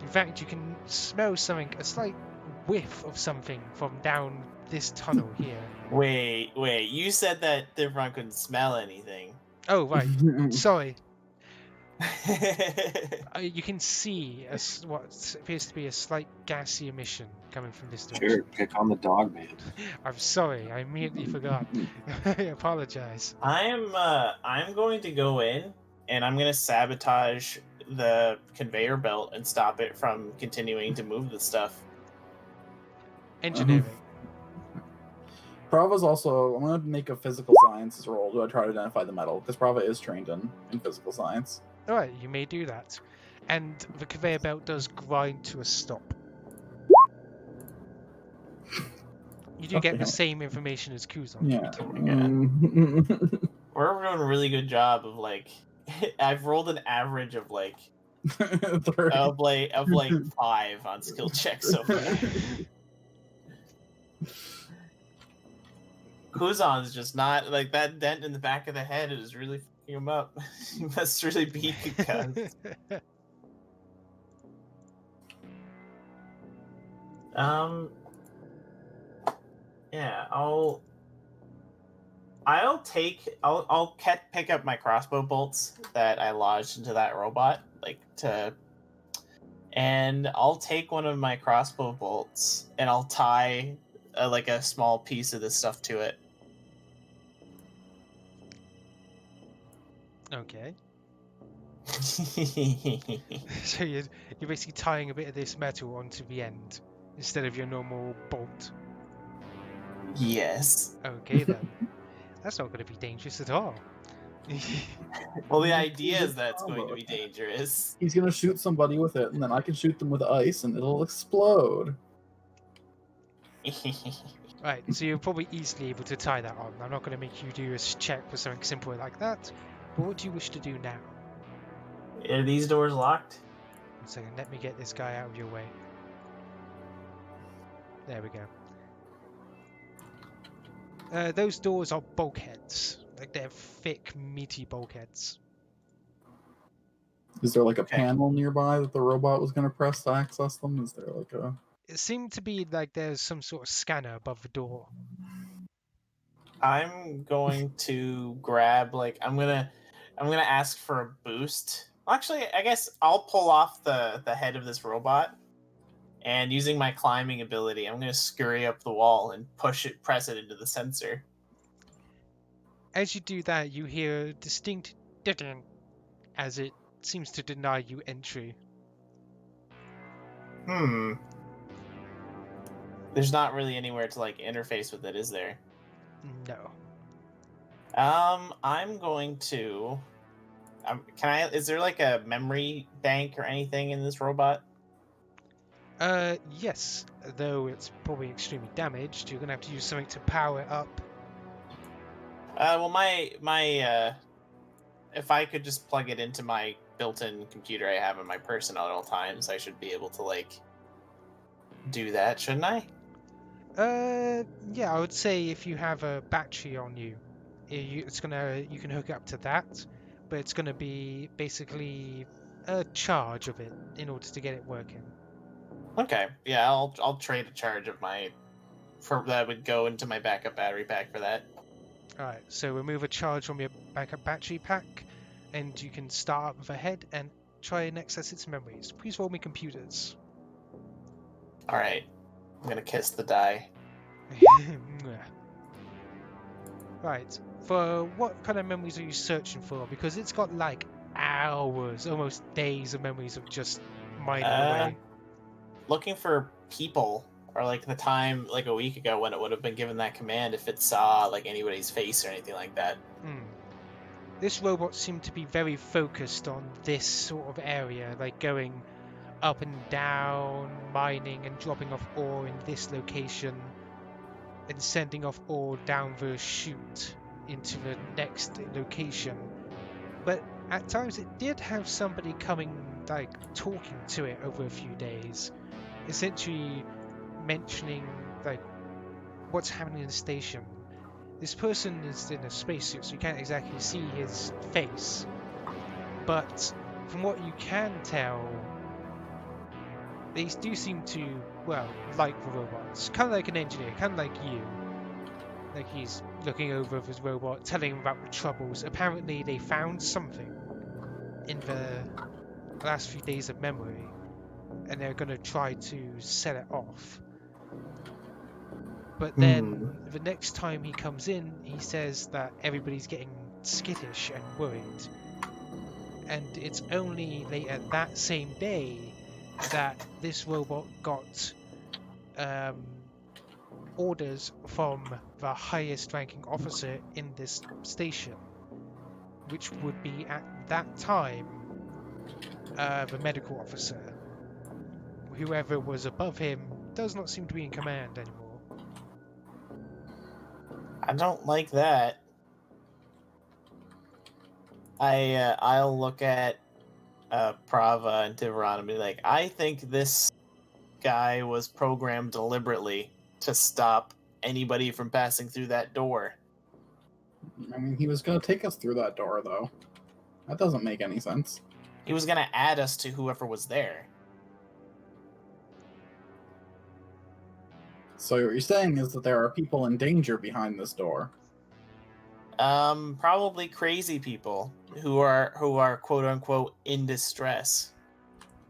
In fact, you can smell something, a slight whiff of something from down this tunnel here. Wait, you said that Thiveron couldn't smell anything. Oh, right. God. Sorry. You can see what appears to be a slight gassy emission coming from this direction. Sure, pick on the dog, man. I'm sorry, I immediately forgot. I apologize. I'm going to go in and I'm going to sabotage the conveyor belt and stop it from continuing to move the stuff. Engineering. Prava's also. I'm gonna make a physical sciences roll to try to identify the metal because Prava is trained in physical science. Alright, you may do that. And the conveyor belt does grind to a stop. You do get Okay. the same information as Kuzon. Yeah. We're doing a really good job of, like, I've rolled an average of like 30. of like 5 on skill checks so far. Kuzon's just not like that dent in the back of the head is really fucking him up. He must really be concussed. Yeah, I'll pick up my crossbow bolts that I lodged into that robot, and I'll take one of my crossbow bolts and I'll tie like a small piece of this stuff to it. Okay. So you're basically tying a bit of this metal onto the end instead of your normal bolt. Yes. Okay then. That's not going to be dangerous at all. Well, the idea is that it's going to be dangerous. He's gonna shoot somebody with it, and then I can shoot them with ice, and it'll explode. Right, so you're probably easily able to tie that on. I'm not going to make you do a check for something simple like that. But what do you wish to do now? Are these doors locked? 1 second, let me get this guy out of your way. There we go. Those doors are bulkheads. Like they're thick, meaty bulkheads. Is there like a Okay. panel nearby that the robot was gonna press to access them? Is there like a... It seemed to be like there's some sort of scanner above the door. I'm going to grab I'm gonna ask for a boost. Actually, I guess I'll pull off the head of this robot, and using my climbing ability, I'm gonna scurry up the wall and press it into the sensor. As you do that, you hear a distinct ding as it seems to deny you entry. There's not really anywhere to interface with it, is there? No. I'm going to. Is there a memory bank or anything in this robot? Yes. Though it's probably extremely damaged, you're gonna have to use something to power it up. Well, if I could just plug it into my built-in computer I have in my person at all times, I should be able to do that, shouldn't I? Yeah, I would say if you have a battery on you, you can hook it up to that, but it's gonna be basically a charge of it in order to get it working. Okay, yeah, I'll trade a charge of that would go into my backup battery pack for that. Alright, so remove a charge from your backup battery pack, and you can start up with a head and try and access its memories. Please roll me computers. All right, I'm gonna kiss the die. Right, for what kind of memories are you searching for? Because it's got hours, almost days of memories of just mining away. Looking for people, or the time a week ago when it would have been given that command if it saw anybody's face or anything like that. This robot seemed to be very focused on this sort of area, going up and down, mining and dropping off ore in this location, and sending off ore down the chute into the next location. But at times it did have somebody coming, talking to it over a few days, essentially mentioning what's happening in the station. This person is in a spacesuit, so you can't exactly see his face, but from what you can tell, they do seem to, like the robots. Kind of like an engineer, kind of like you. He's looking over his robot, telling him about the troubles. Apparently they found something in the last few days of memory, and they're going to try to set it off. But then the next time he comes in, he says that everybody's getting skittish and worried. And it's only later that same day that this robot got orders from the highest ranking officer in this station, which would be at that time the medical officer. Whoever was above him does not seem to be in command anymore. I don't like that. I'll look at Prava and Thiveron and be like, I think this guy was programmed deliberately to stop anybody from passing through that door. I mean, he was going to take us through that door, though. That doesn't make any sense. He was going to add us to whoever was there. So what you're saying is that there are people in danger behind this door. Probably crazy people who are quote unquote in distress.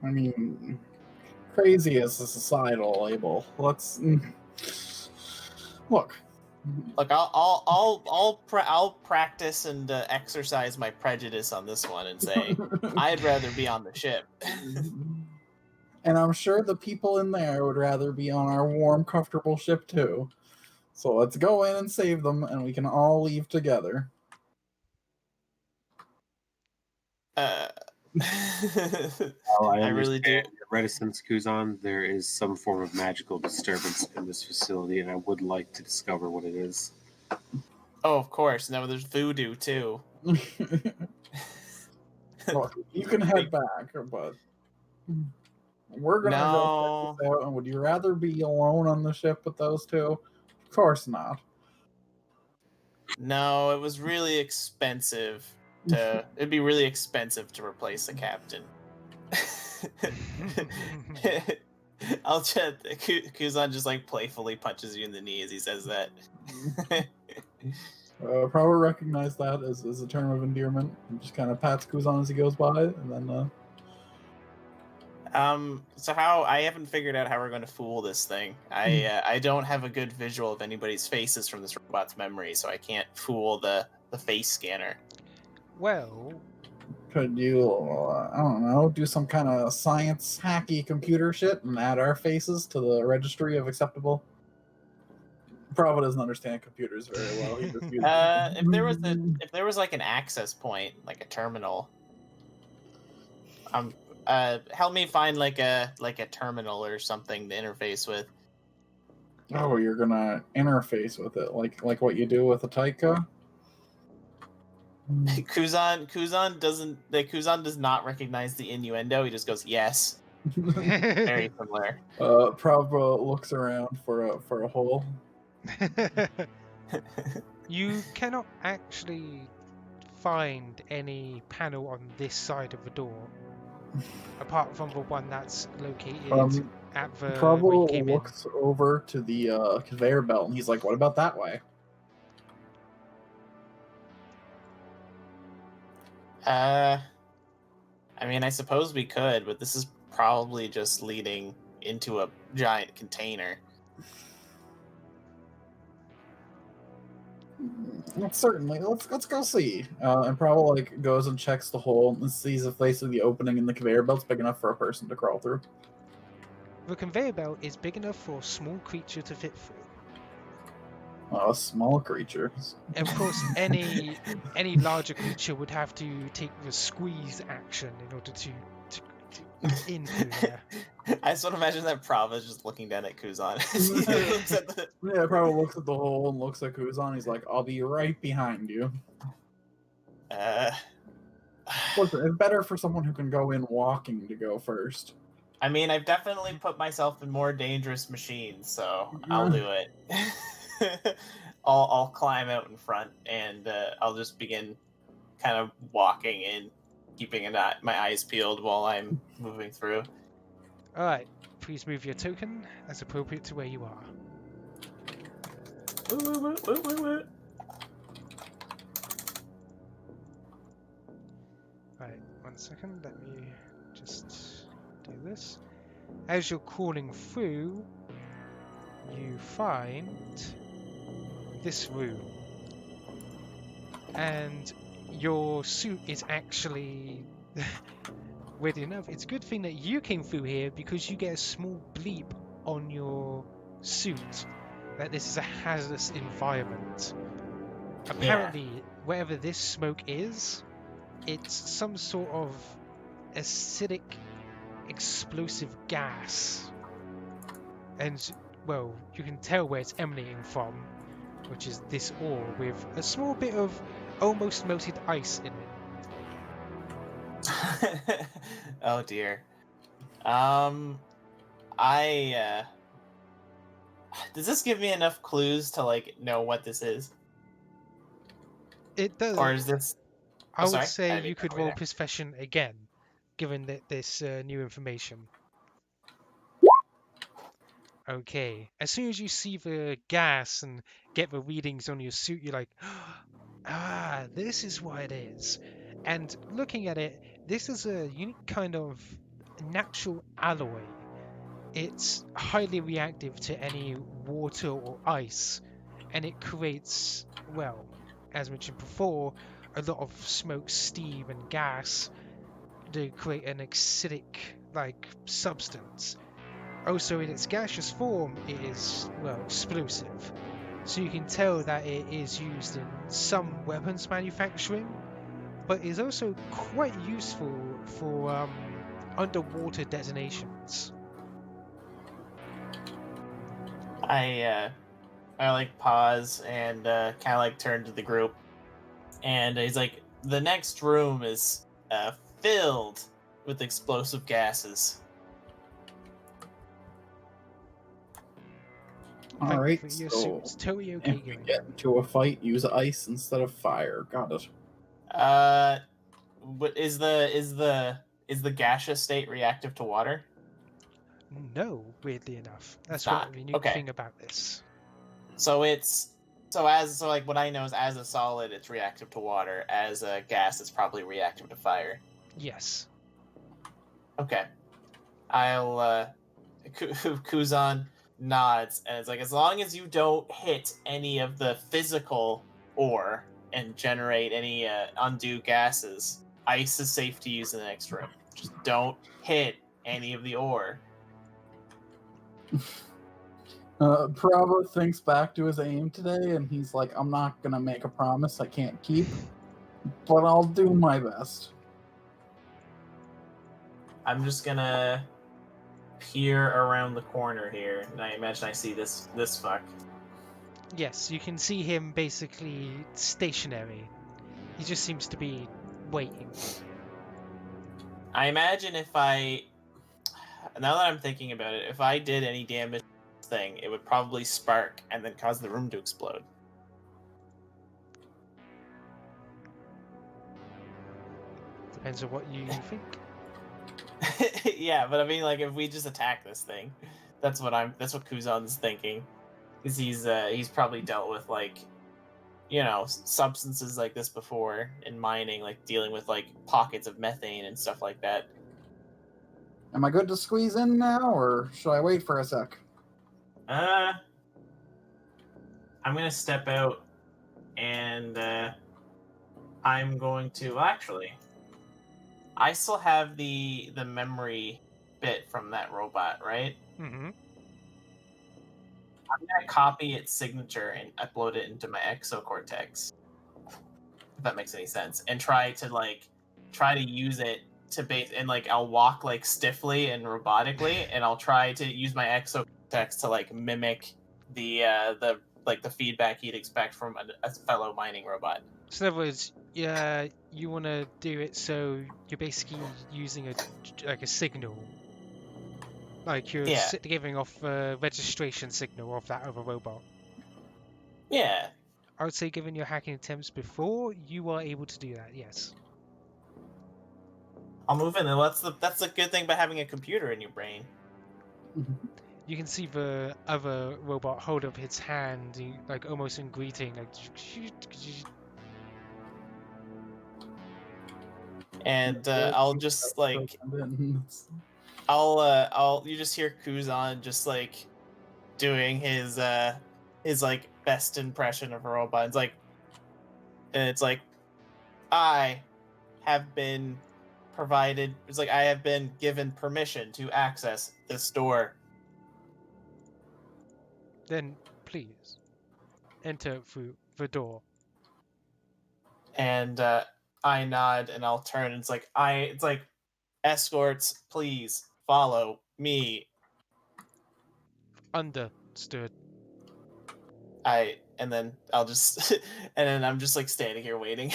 I mean, crazy is a societal label. Let's look. Look, I'll practice and exercise my prejudice on this one and say I'd rather be on the ship. And I'm sure the people in there would rather be on our warm, comfortable ship too. So let's go in and save them, and we can all leave together. I really do. Your reticence, Kuzon. There is some form of magical disturbance in this facility, and I would like to discover what it is. Oh, of course. No, there's voodoo too. Look, you can head back, but we're gonna go check this out. And would you rather be alone on the ship with those two? Of course not. No, it was really expensive. It'd be really expensive to replace the captain. I'll just Kuzon just like playfully punches you in the knee as he says that. Prava recognized that as a term of endearment and just kind of pats Kuzon as he goes by, and then so how I haven't figured out how we're going to fool this thing. I don't have a good visual of anybody's faces from this robot's memory, so I can't fool the face scanner. Well, could you, I don't know, do some kind of science hacky computer shit and add our faces to the registry of acceptable? Prava doesn't understand computers very well. He just uses if there was like an access point, like a terminal, help me find like a terminal or something to interface with. Oh, you're gonna interface with it, like what you do with Ataika? Kuzon does not recognize the innuendo. He just goes, yes. Very similar. Prava looks around for a hole. You cannot actually find any panel on this side of the door, apart from the one that's located at the. Prava where you came in. looks over to the conveyor belt, and he's like, "What about that way?" I mean, I suppose we could, but this is probably just leading into a giant container. Certainly, let's go see. And Prava like goes and checks the hole and sees if basically the opening in the conveyor belt's big enough for a person to crawl through. The conveyor belt is big enough for a small creature to fit through. A small creature. Of course, any larger creature would have to take the squeeze action in order to in through there. I just want to imagine that Prava is just looking down at Kuzon. Yeah, Prava looks at the hole and looks at Kuzon. He's like, "I'll be right behind you." Listen, it's better for someone who can go in walking to go first. I mean, I've definitely put myself in more dangerous machines, so I'll do it. I'll climb out in front, and I'll just begin kind of walking in, keeping my eyes peeled while I'm moving through. Alright, please move your token as appropriate to where you are. Right, 1 second, let me just do this. As you're crawling through, you find this room. And your suit is actually... Weird enough, it's a good thing that you came through here because you get a small bleep on your suit that this is a hazardous environment. Apparently, wherever this smoke is, it's some sort of acidic explosive gas. And, well, you can tell where it's emanating from, which is this ore with a small bit of almost melted ice in it. Oh dear. Does this give me enough clues to like know what this is, It does. or is this? I would sorry? I say didn't you mean could that way roll there. perception again, given that this new information. Okay. As soon as you see the gas and get the readings on your suit, you're like, ah, this is what it is. And looking at it, this is a unique kind of natural alloy. It's highly reactive to any water or ice, and it creates, well, as mentioned before, a lot of smoke, steam, and gas to create an acidic like substance. Also, in its gaseous form, it is, well, explosive. So you can tell that it is used in some weapons manufacturing, but is also quite useful for underwater detonations. I like pause and kind of like turn to the group, and he's like, the next room is filled with explosive gases. All right, Thankfully, your so suit's totally okay if we going. get into a fight, use ice instead of fire. Got it. But is the gaseous state reactive to water? No, weirdly enough. That's It's not. what the unique Okay. thing about this. So like what I know is as a solid it's reactive to water, as a gas it's probably reactive to fire. Yes. Okay. I'll Kuzon nods and it's like, as long as you don't hit any of the physical ore and generate any undue gases, ice is safe to use in the next room. Just don't hit any of the ore. Prava thinks back to his aim today, and he's like, I'm not gonna make a promise I can't keep, but I'll do my best. I'm just gonna peer around the corner here, and I imagine I see this fuck. Yes, you can see him basically stationary. He just seems to be waiting. I imagine now that I'm thinking about it, if I did any damage to this thing, it would probably spark and then cause the room to explode. Depends on what you think. Yeah, but I mean, like, if we just attack this thing, that's what Kuzon's thinking. Because he's probably dealt with, like, you know, substances like this before in mining, like dealing with like pockets of methane and stuff like that. Am I good to squeeze in now, or should I wait for a sec? I'm gonna step out, and I'm going to actually. I still have the memory bit from that robot, right? Mm-hmm. I'm gonna copy its signature and upload it into my exocortex. If that makes any sense, and try to use it to base, and like I'll walk like stiffly and robotically, and I'll try to use my exocortex to like mimic the feedback you'd expect from a fellow mining robot. So in other words, yeah, you want to do it so you're basically using a signal, like you're Yeah. giving off a registration signal of that other robot. Yeah. I would say, given your hacking attempts before, you are able to do that. Yes. I'll move in, and that's the good thing about having a computer in your brain. You can see the other robot hold up its hand, like almost in greeting, like. And I'll just like I'll you just hear Kuzon just like doing his like best impression of a robot. It's like, and it's like, I have been provided. It's like, I have been given permission to access this door. Then please enter through the door. And I nod and I'll turn. And it's like escorts, please follow me. Understood. And then I'll just and then I'm just like standing here waiting.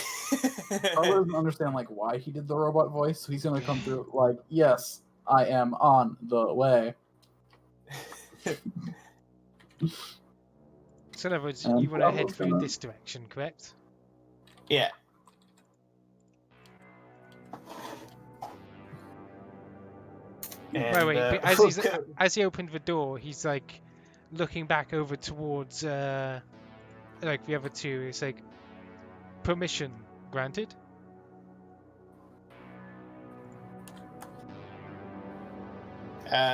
Prava doesn't understand like why he did the robot voice, so he's gonna come through like, yes, I am on the way. So in other words, And you want to head Bravo's through gonna- this direction, correct? Yeah. Wait, but as he opened the door, he's like looking back over towards like the other two. It's like permission granted.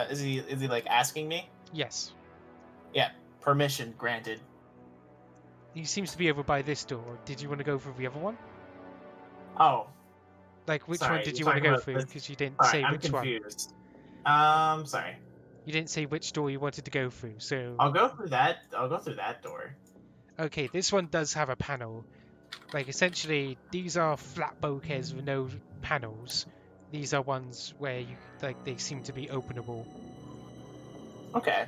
Is he like asking me? Yes. Permission granted. He seems to be over by this door. Did you want to go for the other one? Oh, Like, which Sorry, one did you're you want to talking go about through? this- Because you didn't sorry, say I'm which one. confused. Sorry. You didn't say which door you wanted to go through. So I'll go through that. I'll go through that door. okay, this one does have a panel. Like essentially, these are flat bulkheads with no panels. These are ones where you like they seem to be openable. Okay.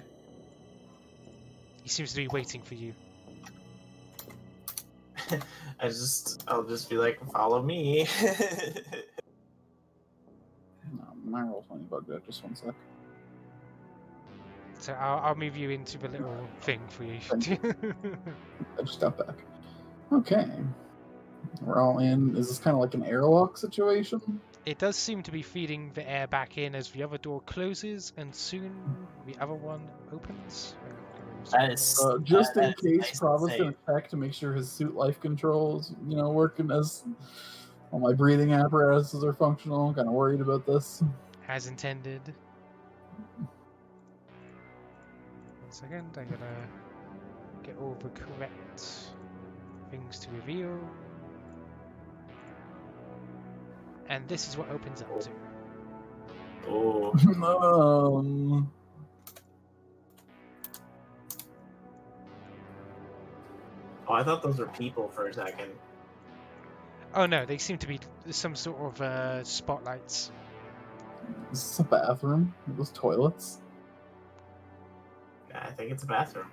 He seems to be waiting for you. I'll just be like, follow me. No, my roll's funny bugged out. Just one sec. So I'll move you into the little thing for you. I just got back. Okay. We're all in. Is this kind of like an airlock situation? It does seem to be feeding the air back in as the other door closes, and soon the other one opens. That is Just in that is case, nice and Prava's safe. gonna check to make sure his suit life controls, working as all my breathing apparatuses are functional. I'm kind of worried about this. As intended. 1 second, I'm gonna get all the correct things to reveal. And this is what opens up to. Oh, I thought those were people for a second. Oh no, they seem to be some sort of spotlights. Is this a bathroom? Are those toilets? I think it's a bathroom.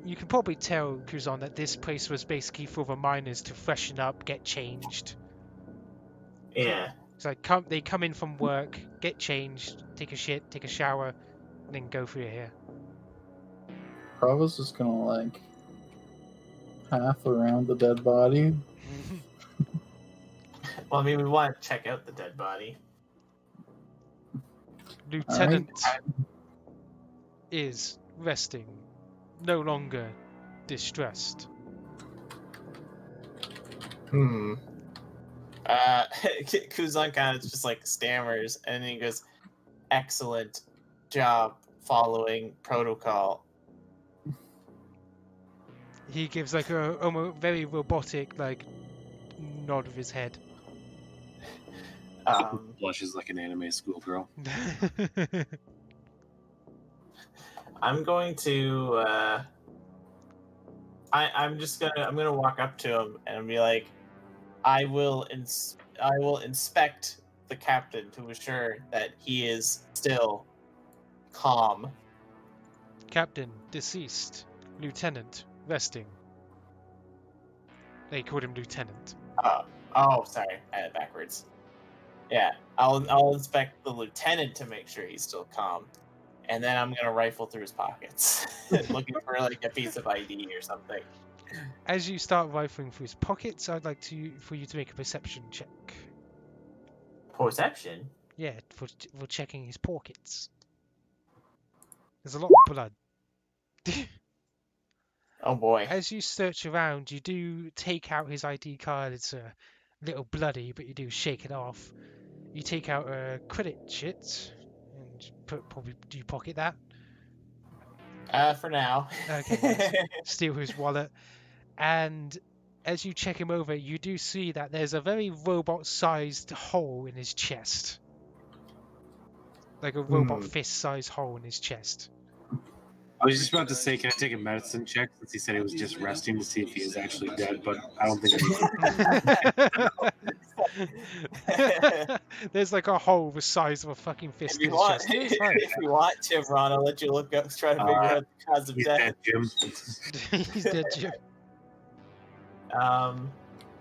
You can probably tell, Kuzon, that this place was basically for the miners to freshen up, get changed. Yeah. It's like they come in from work, get changed, take a shit, take a shower, and then go through here. Prava's just gonna path around the dead body. Well, I mean, we want to check out the dead body. Lieutenant is resting, no longer distressed. Kuzon kind of just like stammers, and then he goes, "Excellent job following protocol." He gives like a almost very robotic nod of his head. Blushes like an anime schoolgirl. I'm going to. I'm gonna walk up to him and be like, I will inspect the captain to assure that he is still calm. Captain deceased. Lieutenant resting. They called him lieutenant. Oh, sorry, I had it backwards. Yeah, I'll inspect the lieutenant to make sure he's still calm, and then I'm gonna rifle through his pockets, looking for like a piece of ID or something. As you start rifling through his pockets, I'd like for you to make a perception check. Perception? Yeah, for checking his pockets. There's a lot of blood. Oh boy. As you search around, you do take out his ID card. It's a little bloody, but you do shake it off. You take out a credit sheet and do you pocket that? For now. Okay, nice. Steal his wallet. And as you check him over, you do see that there's a very robot-sized hole in his chest. Like a robot fist-sized hole in his chest. I was just about to say, can I take a medicine check since he said he was just resting to see if he is actually dead, but I don't think There's like a hole the size of a fucking fist in his chest. It's fine. If you want, Thiveron, I'll let you look up, try to figure out the cause of he's death. dead, Jim. He's dead, Jim.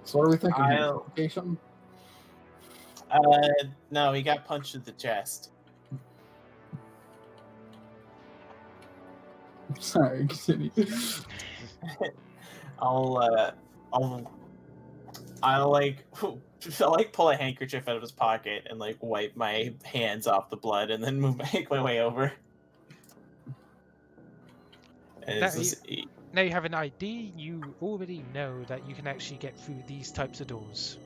So what are we thinking? I'll- Location? No, he got punched in the chest. Sorry, continue. I'll like I'll like pull a handkerchief out of his pocket and like wipe my hands off the blood and then make my way over. And Now it's just, now you have an ID, you already know that you can actually get through these types of doors.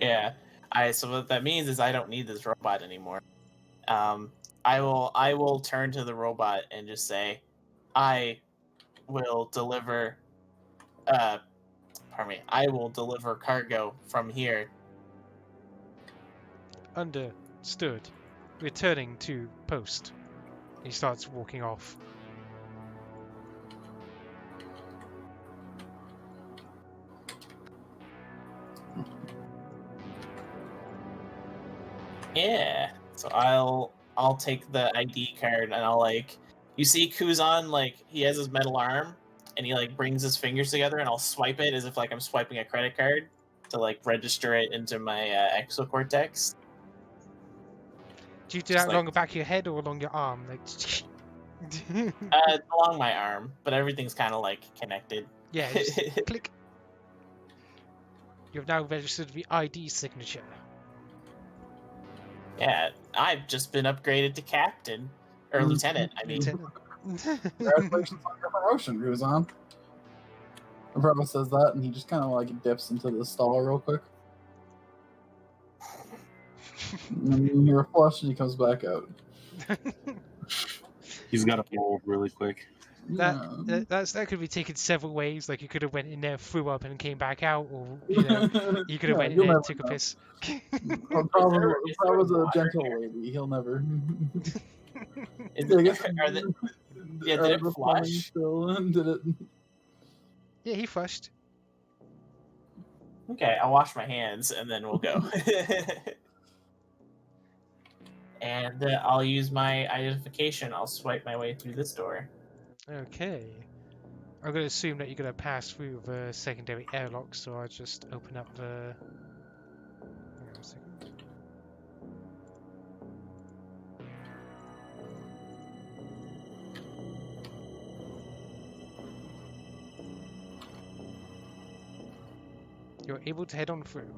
yeah. So what that means is I don't need this robot anymore. I will turn to the robot and just say, I will deliver I will deliver cargo from here. Understood. Returning to post. He starts walking off. Yeah. So I'll take the ID card and I'll like, you see Kuzon, like he has his metal arm and he like brings his fingers together and I'll swipe it as if like I'm swiping a credit card to like register it into my exocortex. Do you do Just that like- along the back of your head or along your arm? Like, It's along my arm, but everything's kind of like connected. yeah, just click. You've now registered the ID signature. Yeah, I've just been upgraded to captain or lieutenant. I mean, Lieutenant. Congratulations on your promotion, Kuzon. Prava says that, and he just kind of like dips into the stall real quick. And then you hear a flush, and he comes back out. He's got to fold really quick. Yeah. That could be taken several ways. Like you could have went in there, threw up, and came back out, or you know, you could have went in you'll there, never took a know. piss. Prava's a water gentle here? lady. He'll never. is I it, guess- are the, yeah, are did it the plumbing flush? still- Did it? Yeah, he flushed. Okay, I'll wash my hands and then we'll go. And I'll use my identification. I'll swipe my way through this door. Okay. I'm going to assume that you're going to pass through the secondary airlock, so I'll just open up the... Hang on a second. You're able to head on through.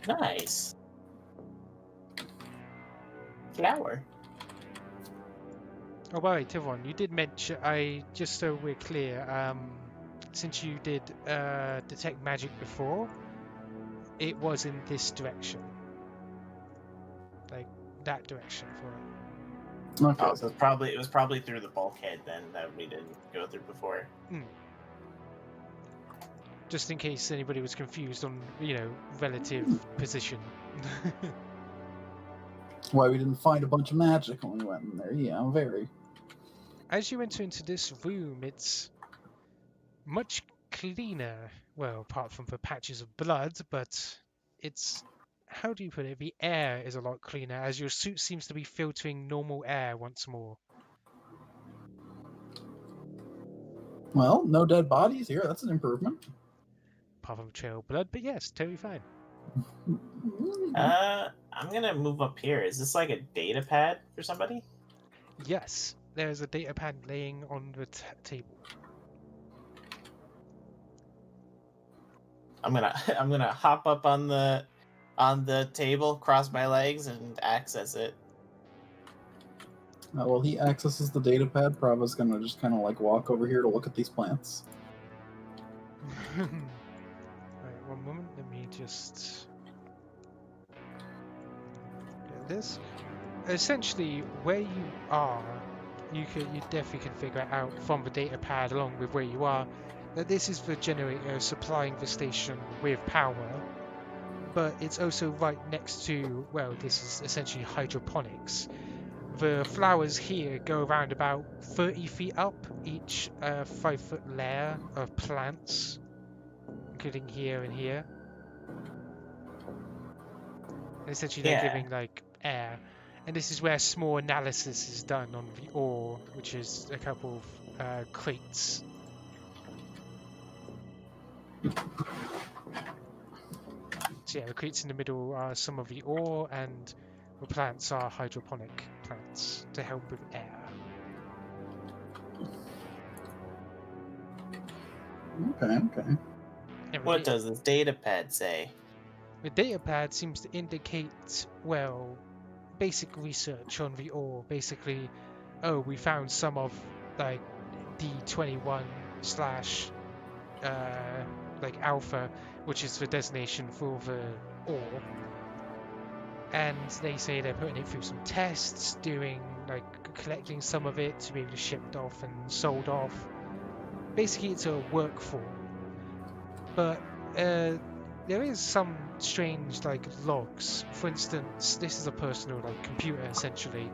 Nice. Flower. Oh, by the way, Thiveron, you did mention, just so we're clear, since you did detect magic before, it was in this direction. Like, that direction for it. Okay, Oh, so it was probably through the bulkhead then that we didn't go through before. Just in case anybody was confused on, you know, relative position. that's why we didn't find a bunch of magic when we went in there. Yeah, very. As you enter into this room, it's much cleaner. Well, apart from the patches of blood, but it's, how do you put it? The air is a lot cleaner, as your suit seems to be filtering normal air once more. Well, no dead bodies here. That's an improvement. Apart from a trail of blood, but yes, totally fine. I'm gonna move up here. Is this like a data pad for somebody? Yes, there's a data pad laying on the table. I'm gonna hop up on the table, cross my legs, and access it. While he accesses the data pad, Prava's gonna just kind of like walk over here to look at these plants. Right, one moment, let me just get this. Essentially, where you are, you definitely can figure it out from the data pad along with where you are that this is the generator supplying the station with power, but it's also right next to, well, this is essentially hydroponics. The flowers here go around about 30 feet up, each 5-foot layer of plants, including here and here. And essentially they're Yeah. giving like air. And this is where small analysis is done on the ore, which is a couple of crates. So yeah, the crates in the middle are some of the ore, and The plants are hydroponic plants to help with air. Okay. And What does this data pad say? the data pad seems to indicate, well, basic research on the ore. Basically, oh, we found some of like D21 slash like alpha, which is the designation for the ore. And they say they're putting it through some tests, doing like collecting some of it to be able to shipped off and sold off. Basically, it's a work form. But there is some strange like logs. For instance, this is a personal like computer essentially,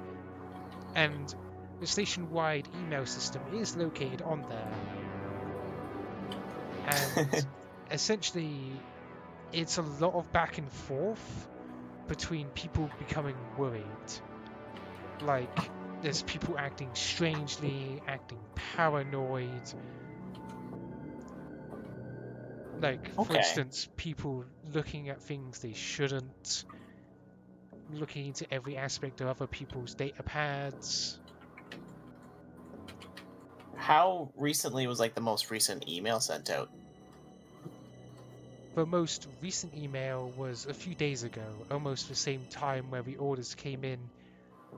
and the station-wide email system is located on there. And essentially, it's a lot of back and forth between people becoming worried. Like, there's people acting strangely, acting paranoid. Like, for Okay. instance, people looking at things they shouldn't, looking into every aspect of other people's data pads. How recently was like the most recent email sent out? The most recent email was a few days ago, almost the same time where the orders came in.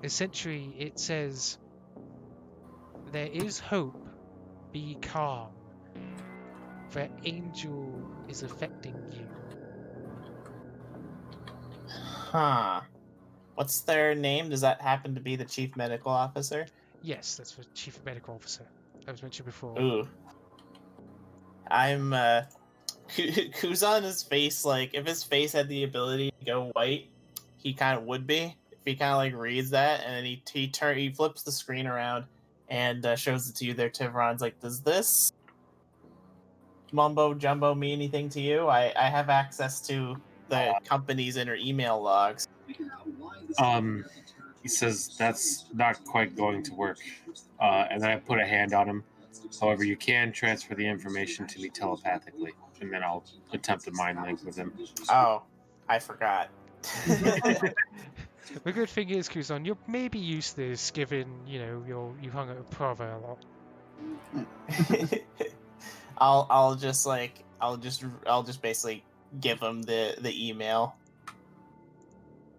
Essentially, it says, "There is hope, be calm. The angel is affecting you." Huh. What's their name? Does that happen to be the chief medical officer? Yes, that's the chief medical officer I was mentioned before. Ooh. I'm Kuzon's face, like, if his face had the ability to go white, he kind of would be. If he kind of like reads that, and then he flips the screen around and shows it to you there, Thiveron's like, does this mumbo jumbo mean anything to you? I have access to the company's inner email logs. He says that's not quite going to work. And then I put a hand on him. However, you can transfer the information to me telepathically, and then I'll attempt a mind link with him. Oh, I forgot. The good thing is, Kuzon, you're maybe used to this, given you hung out with Prava a lot. I'll just basically give him the email,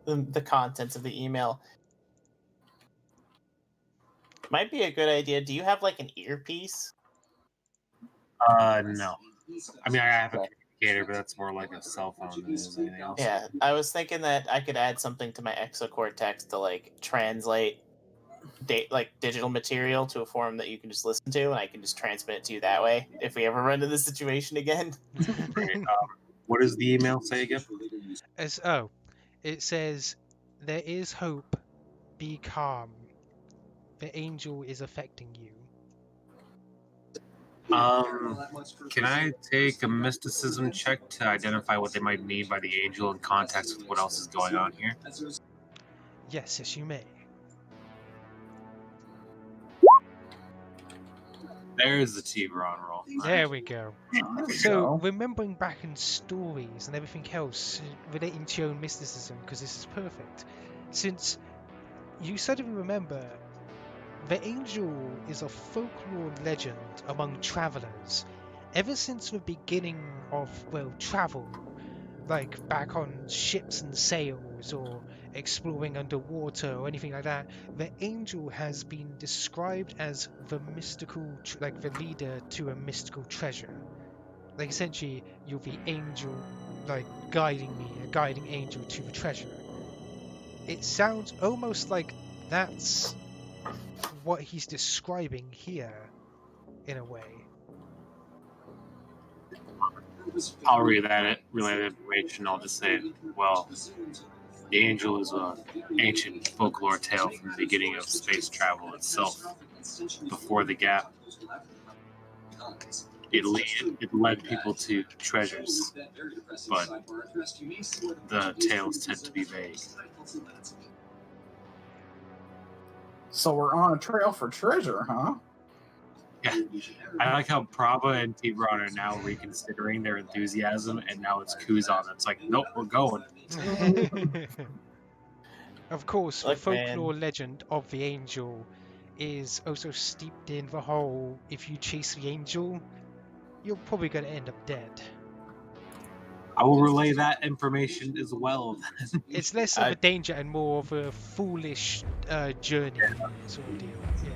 the contents of the email. Might be a good idea. Do you have like an earpiece? No. I mean, I have a communicator, but that's more like a cell phone than it is anything else. Yeah, I was thinking that I could add something to my exocortex to like translate digital material to a form that you can just listen to, and I can just transmit it to you that way if we ever run into this situation again. Great. What does the email say again? It says, "There is hope, be calm. The angel is affecting you." Can I take a mysticism check to identify what they might mean by the angel in context with what else is going on here? Yes, you may. There's the Thiveron roll. There we go. There we So, go. remembering back in stories and everything else relating to your own mysticism, because this is perfect, since you suddenly remember the angel is a folklore legend among travelers ever since the beginning of, well, travel, like back on ships and sails or exploring underwater or anything like that. The angel has been described as the mystical, like the leader to a mystical treasure. Like, essentially, you're the angel, like, guiding me, a guiding angel to the treasure. It sounds almost like that's what he's describing here, in a way. I'll relay that information. I'll just say, well, the angel is an ancient folklore tale from the beginning of space travel itself. Before the gap, it led people to treasures, but the tales tend to be vague. So we're on a trail for treasure, huh? Yeah, I like how Prava and Thiveron are now reconsidering their enthusiasm, and now it's Kuzon that's like, nope, we're going. Of course, the Look, man. folklore legend of the angel is also steeped in the whole, if you chase the angel, you're probably going to end up dead. I will relay that information as well. It's less of a danger and more of a foolish journey sort of deal. Yeah.